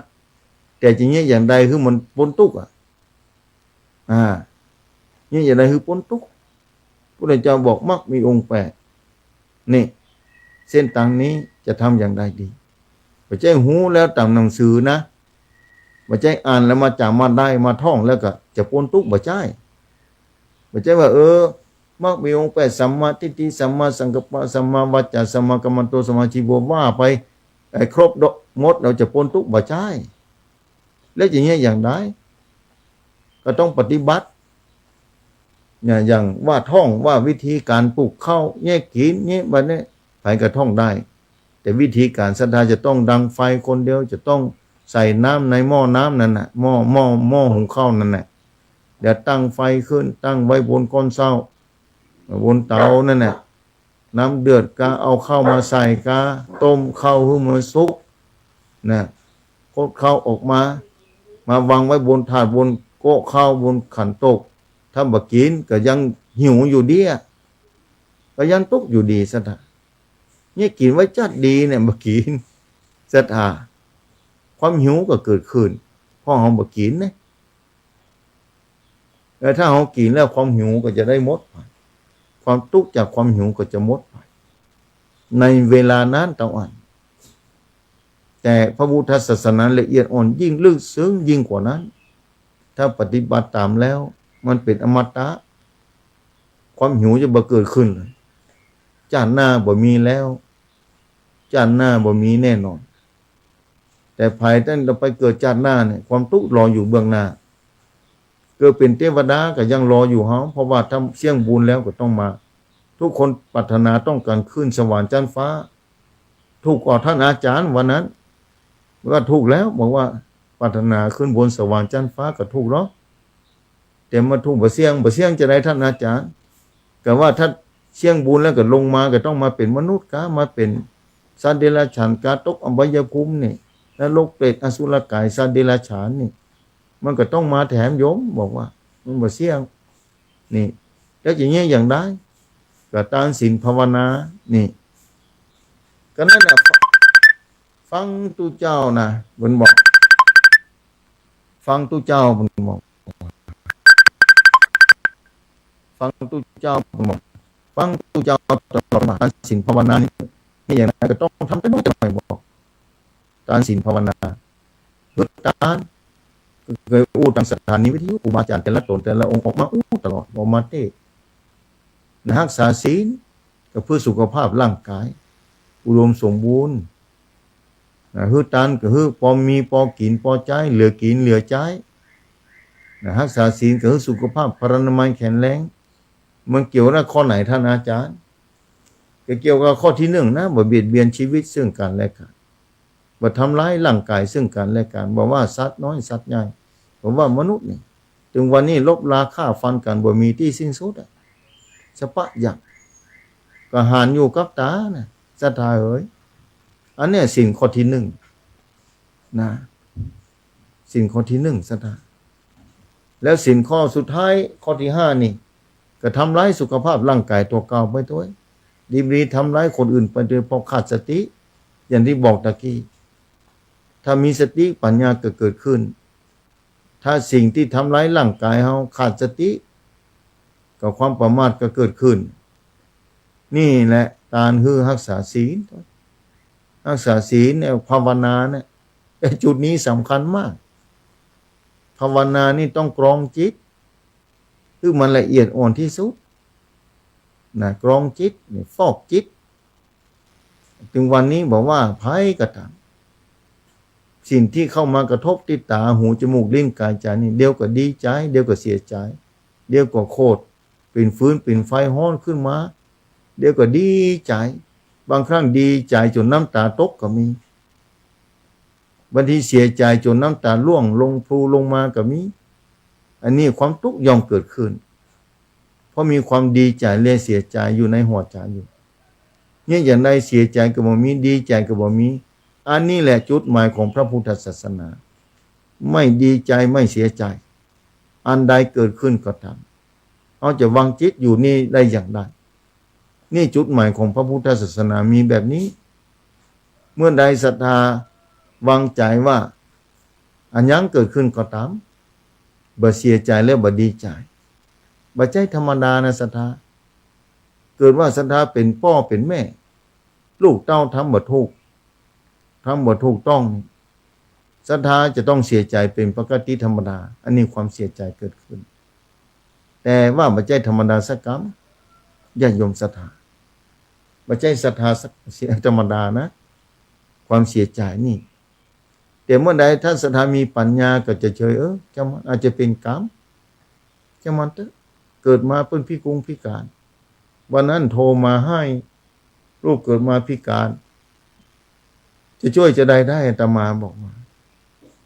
แต่จริงๆอย่างใดคือมันพ้นทุกข์นี่อย่างใดคือพ้นทุกข์พระพุทธเจ้าบอกมรรคมีองค์8นี่เส้นทางนี้จะทำอย่างใดดีบ่ใช่หูแล้วตามหนังสือนะบ่ใช่อ่านแล้วมาจำมาได้มาท่องแล้วก็จะพ้นทุกข์บ่ใช่ว่ามรรคมีองค์8สัมมาทิฏฐิสัมมาสังกัปปะสัมมาวาจาสัมมากัมมันโตสัมมาชีวะว่าไปครบหมดเราจะพ้นทุกข์บ่ใช่แล้วอย่างนี้อย่างใดก็ต้องปฏิบัติเนี่ยอย่างว่าท่องว่าวิธีการปลูกข้าวแยกกินเนี่ยบัดนี้ไผก็ท่องได้แต่วิธีการศรัทธาจะต้องดังไฟคนเดียวจะต้องใส่น้ำในหม้อน้ำนั่นน่ะหม้อหุงข้าวนั่นน่ะเดี๋ยวตั้งไฟขึ้นตั้งไว้บนก้นเซ้าบนเตานั่นน่ะน้ำเดือดก็เอาข้าวมาใส่ก็ต้มข้าวให้มันสุกนะโคตรข้าวออกมาวางไว้บนถาดบนโก๊ะข้าวบนขันโตกถ้าบ่กินก็ยังหิวอยู่ดีก็ยังทุกข์อยู่ดีซะท่านี่กินไว้จัดดีเนี่ยบ่กินซะท่าความหิวก็เกิดขึ้นเพราะเฮาบ่กินนะแต่ถ้าเฮากินแล้วความหิวก็จะได้หมดไปความทุกข์จากความหิวก็จะหมดไปในเวลานั้นตะวันแต่พระพุทธศาสนาละเอียดอ่อนยิ่งลึกซึ้งยิ่งกว่านั้นถ้าปฏิบัติตามแล้วมันเป็นอมตะความหิวจะบ่เกิดขึ้นเลยชาติหน้าบ่มีแล้วชาติหน้าบ่มีแน่นอนแต่ภายตั้งเราไปเกิดชาติหน้าเนี่ยความทุกข์รออยู่เบื้องหน้าเกิดเป็นเทวดาก็ยังรออยู่เฮาเพราะว่าทำเสี่ยงบุญแล้วก็ต้องมาทุกคนปรารถนาต้องการขึ้นสวรรค์ชั้นฟ้าถูกกว่าท่านอาจารย์วันนั้นก็ถูกแล้วบอกว่าปรารถนาขึ้นบนสวรรค์ชั้นฟ้าก็ถูกแล้วแต่มาถูกบ่เสี่ยงจะได้ท่านอาจารย์ก็ว่าถ้าเสี่ยงบุญแล้วก็ลงมาก็ต้องมาเป็นมนุษย์กะมาเป็นสัตว์เดรัจฉานกะตกอบายภูมินี่นรกเปรตอสุรกายสัตว์เดรัจฉานนี่มันก็ต้องมาแถมโยมบอกว่ามันบ่เสี่ยงนี่แล้วอย่างนี้อย่างได้ก็ทานศีลภาวนานี่ก็นั่นน่ะฟังตุเจ้านะเพิ่นบอกฟังตุเจ้าเพิ่นบอกฟังตุเจ้าเพิ่นบอกฟังตุเจ้าตลอดมาทานศีลภาวนานี่อย่างนั้นก็ต้องทำแต่น้อยแต่น้อยบอกทานศีลภาวนาลดทานเคยอู้ทางสถานีวิทยุครูบาอาจารย์แต่ละตนแต่ละองค์ออกมาอู้ตลอดออกมาเทศรักษาศีลก็เพื่อสุขภาพร่างกายอุดมสมบูรณ์ฮือตันก็ฮือพอมีพอกินพอใจเหลือกินเหลือใจ รักษาศีลก็คือสุขภาพพรรณนามัยแข็งแรงมันเกี่ยวกับข้อไหนท่านอาจารย์ก็เกี่ยวกับข้อที่หนึ่งนะบ่เบียดเบียนชีวิตซึ่งกันและกันบ่ทำร้ายร่างกายซึ่งกันและกันบ่ว่าสัตว์น้อยสัตว์ใหญ่ผมว่ามนุษย์นี่ถึงวันนี้ลบราฆ่าฟันกันบ่มีที่สิ้นสุดสปะยักก็หารอยู่กับตานะศรัทธาเอ๋ยอันเนี้ยสิ่งข้อที่หนึ่งนะสิ่งข้อที่หนึ่งศรัทธาแล้วสิ่งข้อสุดท้ายข้อที่ห้านี่ก็ทำร้ายสุขภาพร่างกายตัวเก่าไปด้วยดีทำร้ายคนอื่นไปโดยเพราะขาดสติอย่างที่บอกตะกี้ถ้ามีสติปัญญาก็เกิดขึ้นถ้าสิ่งที่ทำร้ายร่างกายเฮาขาดสติก็ความประมาทก็เกิดขึ้นนี่แหละการรักษาศีลรักษาศีลเนี่ยภาวนาเนี่ยจุดนี้สำคัญมากภาวนานี่ต้องกรองจิตคือมันละเอียดอ่อนที่สุดนะกรองจิตนี่ฟอกจิตถึงวันนี้บอกว่าภัยกระทำสิ่งที่เข้ามากระทบที่ตาหูจมูกลิ้นกายใจนี่เดี๋ยวก็ดีใจเดี๋ยวก็เสียใจเดี๋ยวก็โคตรเป็นฟื้นเป็นไฟฮ้อนขึ้นมาเดี๋ยวก็ดีใจบางครั้งดีใจจนน้ำตาตกก็มีบางทีเสียใจจนน้ำตาร่วงลงพลูลงมาก็มีอันนี้ความทุกข์ย่อมเกิดขึ้นเพราะมีความดีใจและเสียใจอยู่ในหัวใจอยู่เนี่ยอย่างใดเสียใจก็บ่มีดีใจก็บ่มีอันนี้แหละจุดหมายของพระพุทธศาสนาไม่ดีใจไม่เสียใจอันใดเกิดขึ้นก็ตามเอาจะวางจิตอยู่นี่ได้อย่างไรนี่จุดหมายของพระพุทธศาสนามีแบบนี้เมื่อใดศรัทธาวางใจว่าอันยังเกิดขึ้นก็ตามบ่เสียใจและบ่ดีใจบ่ใจธรรมดานะศรัทธาเกิดว่าศรัทธาเป็นพ่อเป็นแม่ลูกเต้าทำบ่ถูกต้องศรัทธาจะต้องเสียใจเป็นปกติธรรมดาอันนี้ความเสียใจเกิดขึ้นแต่ว่าบ่ใจธรรมดาสักกรรมญาติโยมศรัทธาบ่ใจศรัทธาธรรมดานะความเสียใจนี่แต่เมื่อใดท่านศรัทธามีปัญญาก็จะเฉยจะมันอาจจะเป็นกรรมจะมันเกิดมาเป็นพิกงพิการวันนั้นโทรมาให้ลูกเกิดมาพิการจะช่วยจะได้อาตมาบอกมา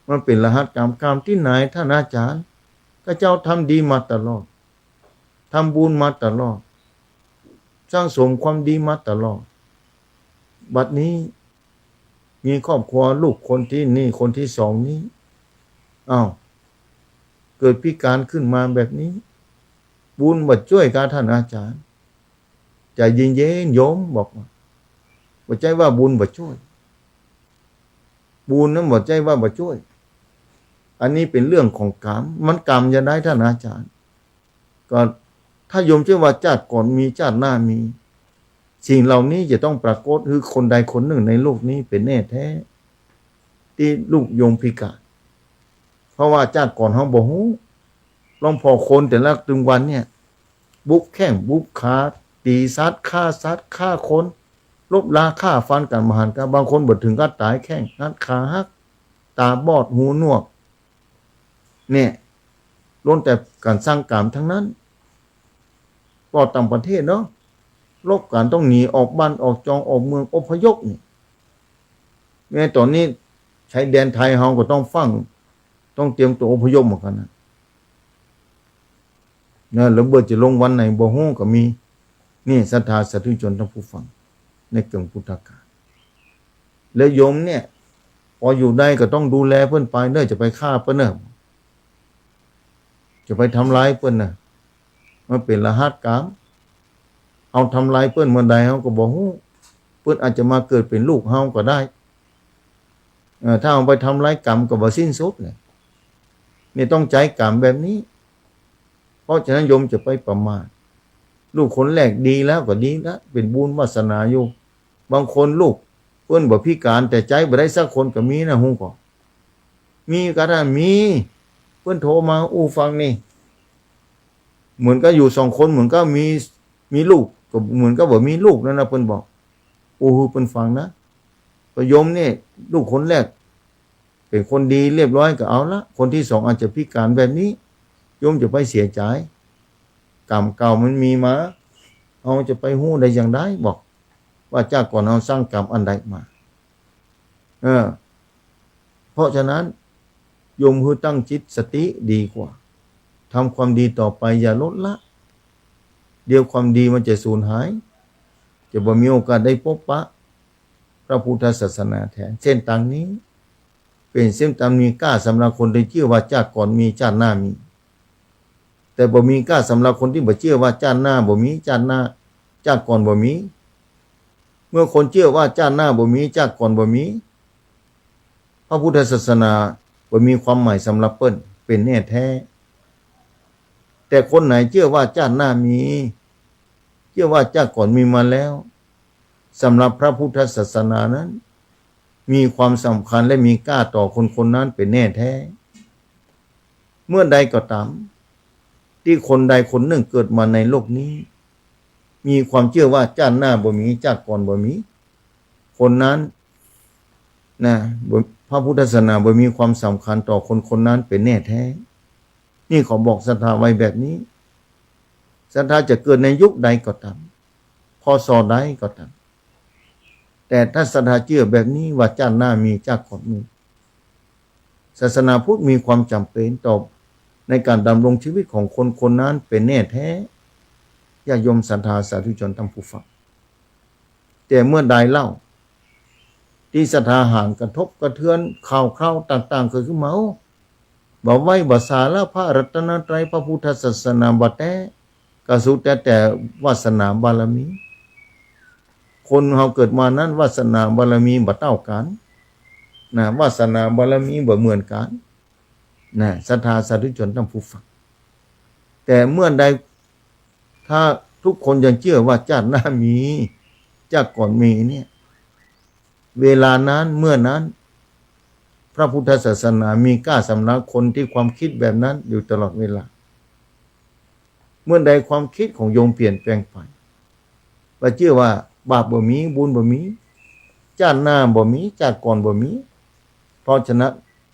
มันเป็นรหัสกรรมที่ไหนท่านอาจารย์ก็เจ้าทำดีมาตลอดทำบุญมาตลอดสร้างสมความดีมาตลอดบัดนี้มีครอบครัวลูกคนที่นี่คนที่สองนี้เกิดพิการขึ้นมาแบบนี้บุญบ่ช่วยกับท่านอาจารย์ใจเย็นๆโยมบอกว่าบ่ใจว่าบุญบ่ช่วยบุญนั้นบ่ใจว่าบ่ช่วยอันนี้เป็นเรื่องของกรรมมันกรรมจะได้ท่านอาจารย์ก็ถ้าโยมเชื่อว่าชาติก่อนมีชาติหน้ามีสิ่งเหล่านี้จะต้องปรากฏคือคนใดคนหนึ่งในโลกนี้เป็นแน่แท้ที่ลูกโยมพิการเพราะว่าชาติก่อนเฮาบ่ฮู้ลองพอคนแต่ละถึงวันเนี่ยบุกแข้งบุกขาตีสัตว์ฆ่าคนลบราฆ่าฟันกันมหันต์กันบางคนบ่ถึงก็ตายแข้งงัดขาหักตาบอดหูหนวกเนี่ยล้วนแต่การสร้างกรรมทั้งนั้นก็ต่างประเทศเนาะลบกันต้องหนีออกบ้านออกจองออกเมืองอพยพนี่แม้ตอนนี้ชายแดนไทยเฮาก็ต้องฟังต้องเตรียมตัวอพยพเหมือนกันนะแล้วเบิดจะลงวันไหนบ่ฮู้ก็มีนี่ศรัทธาสาธุชนทั้งผู้ฟังในเรื่องพุทธกาลแล้วโยมเนี่ยพออยู่ได้ก็ต้องดูแลเพิ่นไปเด้อจะไปฆ่าเพิ่นเด้อจะไปทำร้ายเพิ่นน่ะมันเป็นรหัสกรรมเอาทำลายเพิ่นเมื่อใดเฮาก็บ่ฮู้เพิ่นอาจจะมาเกิดเป็นลูกเฮาก็ได้ถ้าเอาไปทำลายกรรมก็บ่สิ้นสุดเลยนี่ต้องใจกรรมแบบนี้เพราะฉะนั้นโยมจะไปประมาทลูกคนแรกดีแล้วก็ดีแล้วเป็นบุญวาสนาอยู่บางคนลูกเพิ่นบ่พิการแต่ใจบ่ได้สักคนก็มีนะฮู้ก็มีก็ได้มีเพิ่นโทรมาฟังนี่เหมือนก็อยู่2คนเหมือนก็มีลูกก็เหมือนก็บ่มีลูกนั่นนะเพิ่นบอกเพิ่นฟังนะก็โยมนี่ลูกคนแรกเป็นคนดีเรียบร้อยก็เอาละคนที่2อาจจะพิการแบบนี้ โยมจะไปเสียใจกรรมเก่ามันมีมาเอาจะไปหู้ได้อย่างไรบอกว่าจากก่อนเอาสร้างกรรมอันใดมาเพราะฉะนั้นโยมคือตั้งจิตสติดีกว่าทำความดีต่อไปอย่าลดละเดี๋ยวความดีมันจะสูญหายจะบ่มีโอกาสได้พบปะพระพุทธศาสนาแทนเส้นทางนี้เป็นเส้นทางมีกล้าสำหรับคนที่เชื่อว่าชาติก่อนมีชาติหน้ามีแต่บ่มีกล้าสำหรับคนที่บ่เชื่อว่าชาติหน้าบ่มีชาติหน้าชาติก่อนบ่มีเมื่อคนเชื่อว่าชาติหน้าบ่มีชาติก่อนบ่มีพระพุทธศาสนาบ่มีความหมายสำหรับเปิ้นเป็นแน่แท้แต่คนไหนเชื่อว่าชาติหน้ามีเชื่อว่าชาติก่อนมีมาแล้วสำหรับพระพุทธศาสนานั้นมีความสำคัญและมีค่าต่อคนคนนั้นเป็นแน่แท้เมื่อใดก็ตามที่คนใดคนหนึ่งเกิดมาในโลกนี้มีความเชื่อว่าชาติหน้าบ่มีชาติก่อนบ่มีคนนั้นนะพระพุทธศาสนาบ่มีความสำคัญต่อคนคนนั้นเป็นแน่แท้นี่ขอบอกศรัทธาไว้แบบนี้ศรัทธาจะเกิดในยุคใดก็ตามพศใดก็ตามแต่ถ้าศรัทธาเชื่อแบบนี้ว่าชาติหน้ามีชาติก่อนมีศาสนาพุทธมีความจำเป็นต่อในการดำรงชีวิตของคนคนนั้นเป็นแน่แท้ญาติโยมศรัทธาสาธุชนทั้งผู้ฟังแต่เมื่อใดเล่าที่ศรัทธาห่างกระทบกระเทือนข่าวคราวต่างๆเกิดขึ้นมาบ่ไว้บ่สาละพระรัตนตรัยพระพุทธศาสนาบ่แต่ก็สุดแต่วาสนาบารมีคนเฮาเกิดมานั้นวาสนาบารมีบ่เท่ากันนะวาสนาบารมีบ่เหมือนกันนะศรัทธาสาธุชนทั้งผู้ฟังแต่เมื่อใดถ้าทุกคนยังเชื่อว่าชาติหน้ามีชาติก่อนมีเนี่ยเวลานั้นเมื่อนั้นพระพุทธศาสนามีกล้าสำนักคนที่ความคิดแบบนั้นอยู่ตลอดเวลาเมื่อใดความคิดของโยมเปลี่ยนแปลงไปว่าเชื่อว่าบาปบ่มีบุญบ่มีชาติหน้าบ่มีชาติก่อนบ่มีเพราะฉะนั้น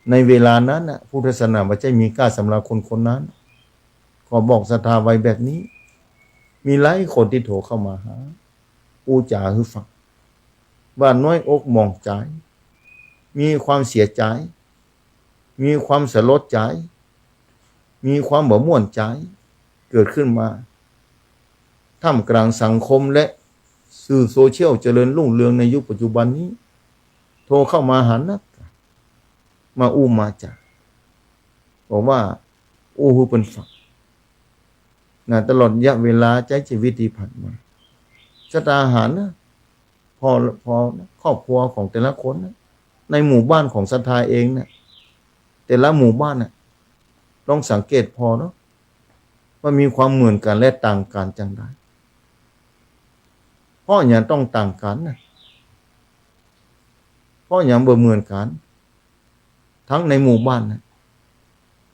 ในเวลานั้นน่ะพุทธศาสนาบ่ใช่มีกล้าสำหรับคนคนนั้นขอบอกศรัทธาไว้แบบนี้มีหลายคนที่โทรเข้ามาหาปู่จ๋าคือฟังว่าน้อยอกมองใจมีความเสียใจมีความสลดใจมีความบ่ม่วนใจเกิดขึ้นมาท่ามกลางสังคมและสื่อโซเชียลเจริญรุ่งเรืองในยุคปัจจุบันนี้โทรเข้ามาหานักมาอู้มาจาบอกว่าอู้หูเป็นฝักนะตลอดระยะเวลาใช้ชีวิตที่ผ่านมาชะตาอาหารนะพอครอบครัวของแต่ละคนนะในหมู่บ้านของศรัทธาเองนะแต่ละหมู่บ้านนะลองสังเกตพอเนาะว่ามีความเหมือนกันและต่างกันจังไดเพราะอย่างต้องต่างกันนะเพราะอย่างบ่เหมือนกันทั้งในหมู่บ้านนะ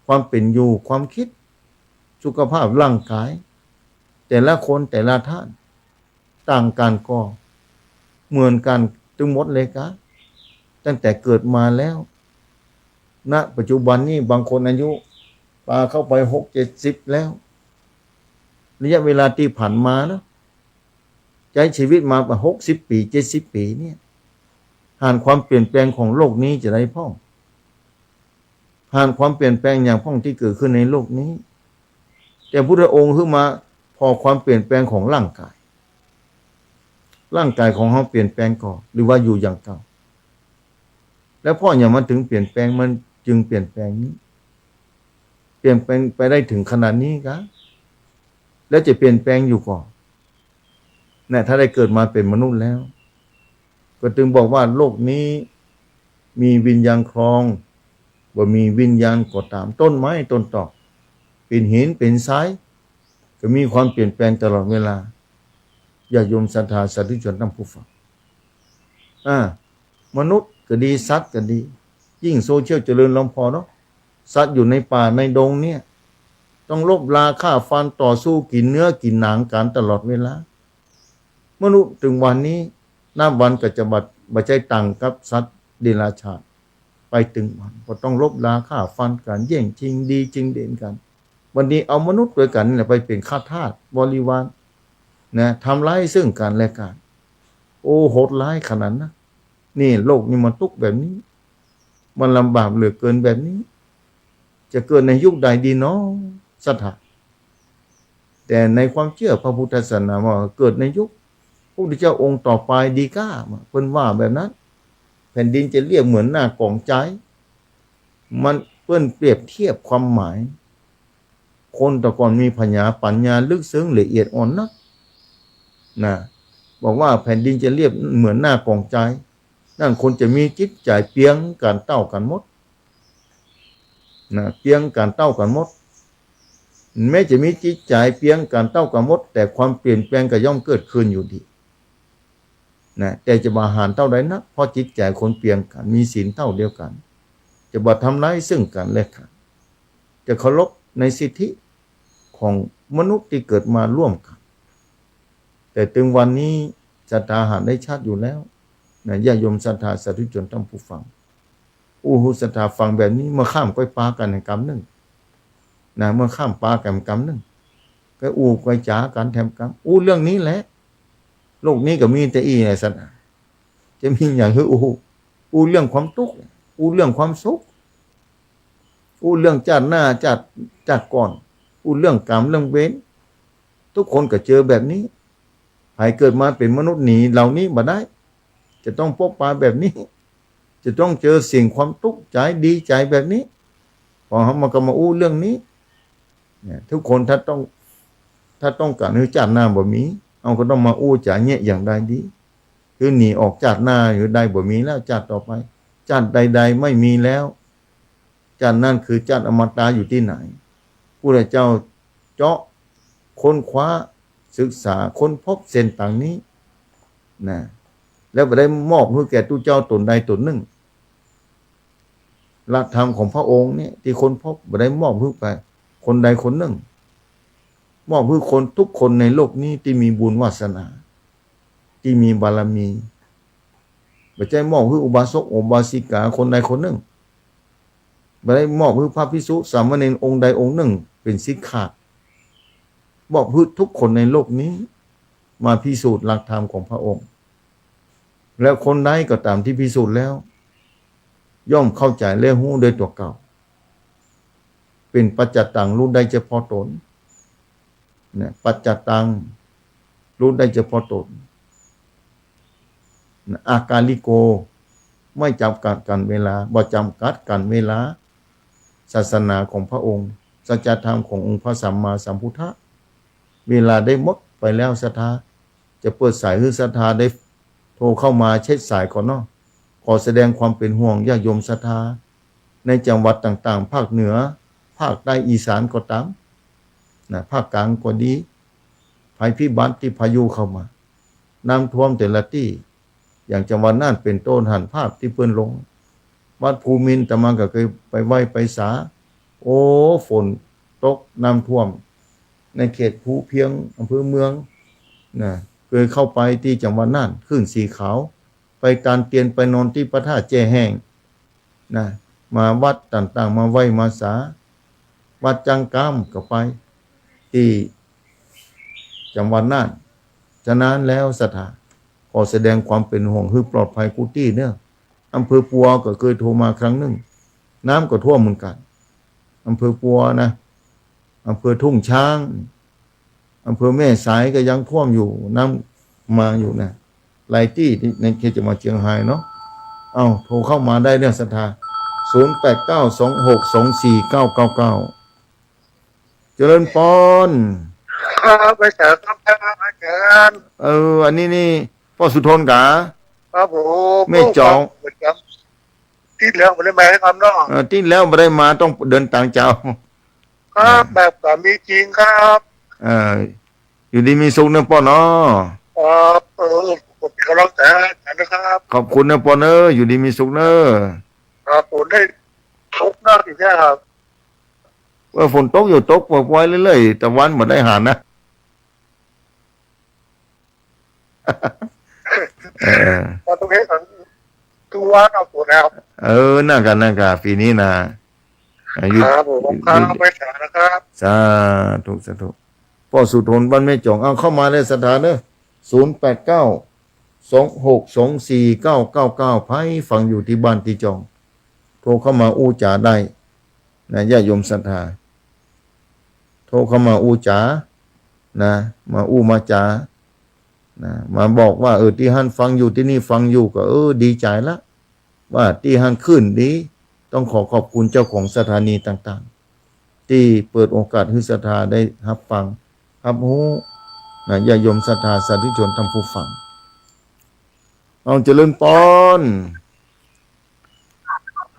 ความเป็นอยู่ความคิดสุขภาพร่างกายแต่ละคนแต่ละท่านต่างกันก็เหมือนกันทั้งหมดเลยกะตั้งแต่เกิดมาแล้วณปัจจุบันนี้บางคนอายุปาเข้าไป60-70แล้วระยะเวลาที่ผ่านมานะใช้ชีวิตมา60 ปี70 ปีเนี่ยผ่านความเปลี่ยนแปลงของโลกนี้จะได้พ่องผ่านความเปลี่ยนแปลงอย่างพ่องที่เกิดขึ้นในโลกนี้แต่พุทธองค์ขึ้นมาพอความเปลี่ยนแปลงของร่างกายของเขาเปลี่ยนแปลงก่อนหรือว่าอยู่อย่างเก่าแล้วพ่ออย่างมันถึงเปลี่ยนแปลงมันจึงเปลี่ยนแปลงนี้เปลี่ยนแปลงไปได้ถึงขนาดนี้ครับแล้วจะเปลี่ยนแปลงอยู่ก่อนเนี่ยถ้าได้เกิดมาเป็นมนุษย์แล้วก็จึงบอกว่าโลกนี้มีวิญญาณครองว่ามีวิญญาณก็ตามต้นไม้ต้นตอกเป็นหินเป็นทรายก็มีความเปลี่ยนแปลงตลอดเวลาญาติโยมศรัทธาสาธุชนทั้งผู้ฟังมนุษย์ก็ดีสัตว์ก็ดียิ่งโซเชียลเจริญล้ำพอเนาะสัตว์อยู่ในป่าในดงเนี่ยต้องลบราฆ่าฟันต่อสู้กินเนื้อกินหนังกันตลอดเวลามนุษย์ถึงวันนี้นับวันก็จะบัดใจต่างกับสัตว์เดรัจฉานไปถึงวันก็ต้องลบราฆ่าฟันกันแย่งชิงดีชิงเด่นกัน วันนี้เอามนุษย์ด้วยกันเนี่ยไปเป็นข้าทาสบริวารนะทำร้ายซึ่งกันและกันโอ้โหดร้ายขนาดนะนี่โลกนี้มันทุกข์แบบนี้มันลำบากเหลือเกินแบบนี้จะเกิดในยุคใดดีเนาะสถานแต่ในความเชื่อพระพุทธศาสนาว่าเกิดในยุคพระพุทธเจ้าองค์ต่อไปดีก้าเพิ่นว่าแบบนั้นแผ่นดินจะเรียกเหมือนหน้ากล่องใจมันเพิ่นเปรียบเทียบความหมายคนแต่ก่อนมีปัญญาลึกซึ้งละเอียดอ่อนนักนะบอกว่าแผ่นดินจะเรียบเหมือนหน้ากล่องใจนั่นคนจะมีจิตใจเพียงการเต้ากันหมดนะเพียงการเต้ากันหมดแม้จะมีจิตใจเพียงการเต้ากันหมดแต่ความเปลี่ยนแปลงก็ย่อมเกิดขึ้นอยู่ดีนะแต่จะบาหารเท่าใดนักเพราะจิตใจคนเปลี่ยนกันมีศีลเท่าเดียวกันจะบ่ทำร้ายซึ่งกันและกันจะเคารพในสิทธิของมนุษย์ที่เกิดมาร่วมกันแต่ถึงวันนี้ศรัทธาหาได้ชัดอยู่แล้วนะญาติโยมศรัทธาสาธุชนท่านผู้ฟังอู้หูศรัทธาฟังแบบนี้เมื่อข้ามก้อยปากันในกรรมหนึ่งนะเมื่อข้ามปากันกรรมหนึ่งก็อู้ก้อยจ๋ากันแถมกรรมอู้เรื่องนี้แหละโลกนี้ก็มีแต่อีไงสัตว์จะมีอย่างคืออู้เรื่องความทุกข์อู้เรื่องความสุขอู้เรื่องจัดหน้าจัดก่อนอู้เรื่องกรรมเรื่องเวรทุกคนก็เจอแบบนี้ใครเกิดมาเป็นมนุษย์หนีเหล่านี้มาได้จะต้องพบปะแบบนี้จะต้องเจอสิ่งความทุกข์ใจดีใจแบบนี้พอเขามาก็มาอู้เรื่องนี้เนี่ยทุกคนถ้าต้องการให้จัดหน้าบ่มีเอาก็ต้องมาอู้จ่าเงี้ยอย่างใดดีคือหนีออกจัดหน้าอยู่ใดบ่มีแล้วจัดต่อไปจัดใดๆไม่มีแล้วจัดนั่นคือจัดอมตะอยู่ที่ไหนพระเจ้าเจาะค้นคว้าศึกษาค้นพบเส้นต่างนี้นะแล้วไปได้มอบให้แก่ตู้เจ้าตนใดตนหนึ่งหลักธรรมของพระองค์เนี่ยที่ค้นพบไปได้มอบให้ไปคนใดคนหนึ่งมอบให้คนทุกคนในโลกนี้ที่มีบุญวาสนาที่มีบารมีไม่ใช่มอบให้อุบาสกอุบาสิกาคนใดคนหนึ่งไม่ได้มอบให้พระภิกษุสามเณรองค์ใดองค์หนึ่งเป็นสิกขาบอกให้ทุกคนในโลกนี้มาพิสูจน์หลักธรรมของพระองค์แล้วคนใดก็ตามที่พิสูจน์แล้วย่อมเข้าใจและรู้โดยตัวเก่าเป็นปัจจตังรู้ได้เฉพาะตนเนี่ยปัจจตังรู้ได้เฉพาะตนอากาลิโกไม่จำกัดกันเวลาบ่จำกัดกันเวลาศาสนาของพระองค์สัจธรรมขององค์พระสัมมาสัมพุทธะเวลาได้หมดไปแล้วศรัทธาจะเปิดสายคือศรัทธาได้โทรเข้ามาเช็ดสายก่อนเนาะขอแสดงความเป็นห่วงญาติโยมศรัทธาในจังหวัดต่างๆภาคเหนือภาคใต้อีสานก็ตามนะภาคกลางก็ดีภัยพิบัติที่พายุเข้ามาน้ำท่วมแต่ละที่อย่างจังหวัดน่านเป็นต้นหันภาพที่เพิ่นลงวัดภูมินทร์แต่มาก็เคยไปไหว้ไปสาโอ้ฝนตกน้ำท่วมในเขตภูเพียงอำเภอเมืองนะเคยเข้าไปที่จังหวัดน่านขึ้นสีขาวไปการเตียนไปนอนที่พระธาตุแจ้แห้งนะมาวัดต่างๆมาไหว้มาสาวัดจังกามก็ไปที่จังหวัดน่านฉะนั้นแล้วศรัทธาขอแสดงความเป็นห่วงให้ปลอดภัยกุฏิเนี่ยอำเภอปัวก็เคยโทรมาครั้งหนึ่งน้ำก็ท่วมเหมือนกันอำเภอปัวนะอำเภอทุ่งช้างอำเภอแม่สายก็ยังท่วมอยู่น้ำมาอยู่นะหลายที่ในเขตจังหวัดเชียงรายเนาะเอาโทรเข้ามาได้เนี่ยศรัทธา0892624999เจริญพรครับไปเจอครับไปเจอกันอันนี้นี่พ่อสุทนกะครับผมไม่จองที่แล้วไม่ได้มาให้ทำเนาะที่แล้วไม่ได้มาต้องเดินต่างเจ้าครับแบบสามีจริงครับอยู่ดีมีสุขนะพ่อเนาะผมกำลังใจนะครับขอบคุณนะพ่อเนอะอยู่ดีมีสุขเนอะครับผมได้ทุกหน้าที่แค่ครับว่าฝนตกอยู่ตกปล่อยเรื่อยๆแต่วันหมดได้หานะตอนตรงนี้ทุกวันเอาตัวแล้วน่ากันปีนี้นะครับ หยุ ค ด รับผมค ห รั ยุ บ ด ไม่สานะครับ สาธุสาธุพ่อสุทนบ้านแม่จ่องเอาเข้ามาเลยสถานเนอะ0892624999ไพ่ฟังอยู่ที่บ้านที่จองโทรเข้ามาอู้จ๋าได้นะญาติโยมศรัทธาโทรเข้ามาอู้จ๋านะมาอู้มาจ๋านะมาบอกว่าที่ฮั่นฟังอยู่ที่นี่ฟังอยู่ก็ดีใจละว่าที่ฮั่นขึ้นดีต้องขอบคุณเจ้าของสถานีต่างๆที่เปิดโอกาสให้ศรัทธาได้รับฟังรับรู้นะญาติโยมศรัทธาสาธุชนทำผู้ฟังเอาเจริญปอน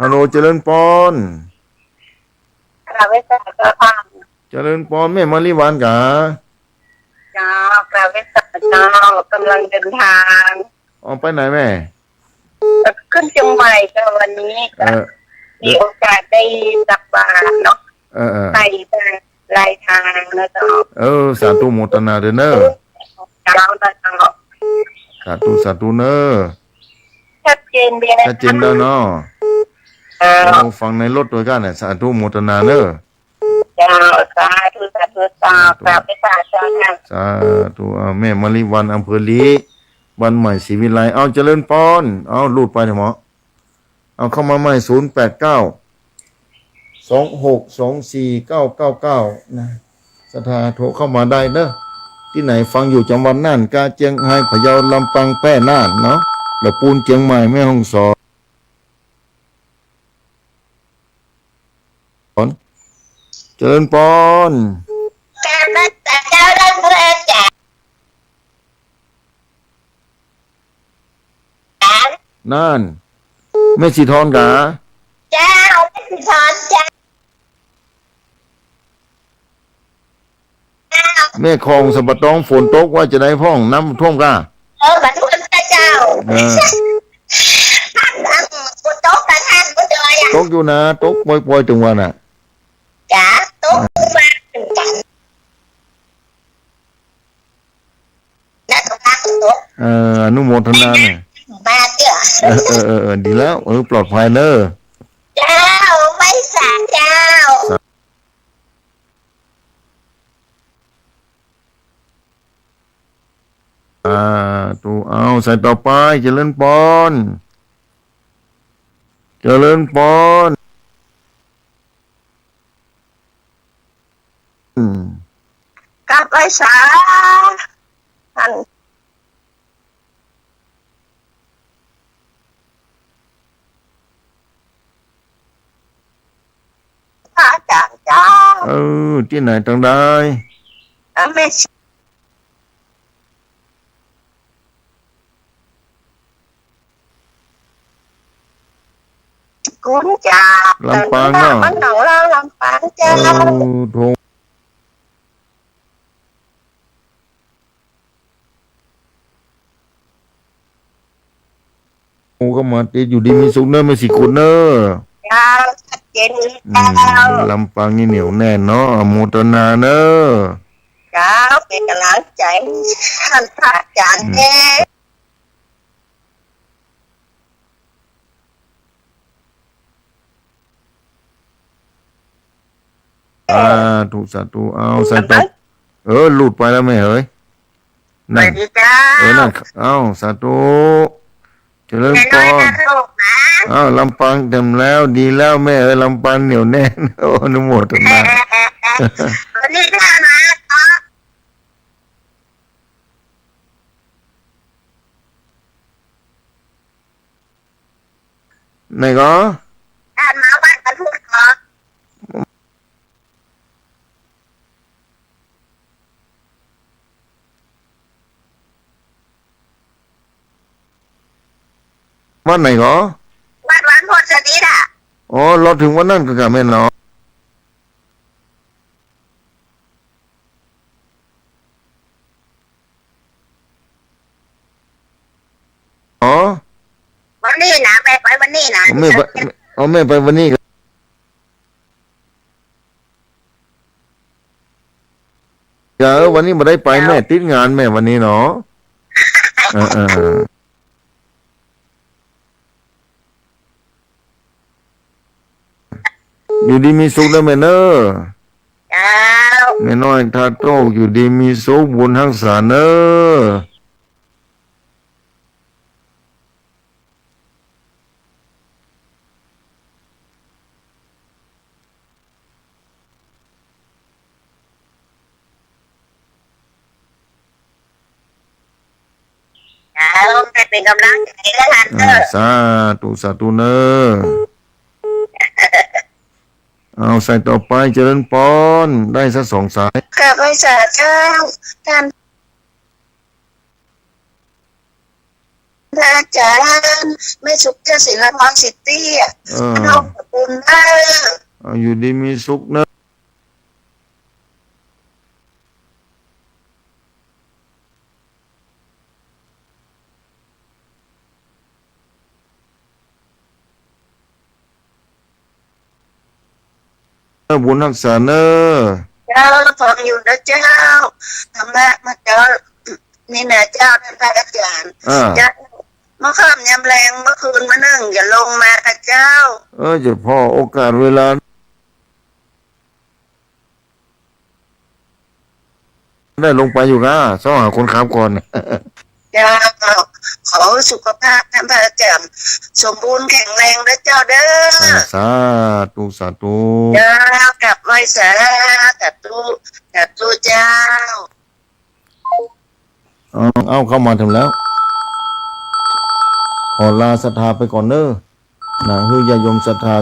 ฮัลโหลเจริญปอน เราไม่ทราบก็ฟัง เจริญปอนแม่มาริวันกะ เจ้าเราไม่ทราบเจ้ากำลังเดินทาง ออกไปไหนแม่ ขึ้นเชียงใหม่ก็วันนี้ เออ มีโอกาสได้ตักบาตรเนาะ เออ ไปทางลายทางนะเจ้า สาธุโมทนาเด้อเนอะ เจ้านะเจ้า สาธุเนอะ ชัดเจนดีนะ ชัดเจนแล้วเนาะ เจ้า เราฟังในรถด้วยกันเนี่ยสาธุโมทนาเนอะ เจ้าสาธุสาธุสาธุเราไม่ทราบเจ้าค่ะ สาธุแม่มาริวันอำเภอลีบ้านใหม่ศรีวิไลเอาเจริญปอนเอาลูดไปเถอะหมอเอาเข้ามาใหม่0892624999นะสถาโทรเข้ามาได้เนอะที่ไหนฟังอยู่จังหวัดน่านกาเจียงไฮ้พะเยาลำปางแพร่น่านเนาะแล้วปูนเจียงใหม่แม่ฮ่องสอนเจริญปอน เจ้านะเจ้าได้เพื่อนจ้า น่านแม่สีทองกะ เจ้าไม่สอนเจ้า แม่คลองสะบัดตองฝนตกว่าจะได้พ่องน้ำท่วมกะ มาทุกท่านเจ้า เออ ท่านกุโต๊ะกับท่านกุจอยอ่ะ ตกอยู่นะตกปล่อยๆถึงวันน่ะ จ๋าโต๊ะมาถึงกันแล้วก็พักโต๊ะ อนุโมทนาเนี่ย มาเจ้า ดีแล้วปลอดภัยเนอะ เจ้าไม่สาเจ้า ตูเอาใส่ต่อไปเจริญปอนเจริญปอนกับไปสาท่านพระอาจารย์เจ้า ที่ไหนต้องได้ ไม่กุนเจ้า ลำปางเนาะ มันหนองเราลำปางเจ้า โทรก็มาติดอยู่ดีมีสุขเนอะไม่สิคุณเนอะ เจ้าชัดเจน อื เจ้า ลำปางนี่เหนียวแน่นเนาะอนุโมทนาเนอะ เจ้าเป็นกำลังใจท่านพระอาจารย์แน่ ถูกสาธุเอาใส่ต่อหลุดไปแล้วไม่เฮ้ย สวัสดีเจ้า นั่นเอาสาธุเจริญพ น้อย ร นะลูกนะ ลำปางเต็มแล้วดีแล้วแม่ลำปางเหนียวแน่นโอ้อนุโมทนา วันนี้ถ้ามาก็ ไหนก็ ถ้ามาวัดกันพูดก็ วันไหนก็ วัดวันพุธนี้น่ะ เราถึงวันนั้นก็กะแม่เนาะวันนี้นะไปวันนี้นะ แม่ไปแม่ไปวันนี้วันนี้มาได้ไปแม่ติดงานแม่วันนี้เนาะ อยู่ดีมีสุขนะแม่เนอะ เจ้า แม่น้อยทาโต้อยู่ดีมีสุขบุญรักษาเนอะ เจ้าให้เป็นกำลังใจแล้วกันเด้อ สาธุเนอะเอาใส่ต่อไปเจริญปอนได้สักสองสาย ข้าพเจ้าท่านพระอาจารย์ไม่สุขเจ้าศิลปากรสิทธิ์เตี้ย เออ น้องขอบคุณมาก เอาอยู่ดีมีสุขเนอะบุญรักษาเนอะ เจ้าฟังอยู่นะเจ้าธรรมะมาเจ้านี่นะเจ้าท่านพระอาจารย์ เจ้าเมื่อค่ำยามแรงเมื่อคืนมานึ่งอย่าลงมาค่ะเจ้า จะพอโอกาสเวลาได้ลงไปอยู่นะซ่อหาคนขับก่อน เจ้าขอสุขภาพท่านพระอาจารย์สมบูรณ์แข็งแรงนะเจ้าเด้อ สาธุ เจ้ากลับไหว้สาธุเจ้า เอาเข้ามาถึงแล้ว ขอลาศรัทธาไปก่อนเนอะนะฮือญาติโยมศรัทธา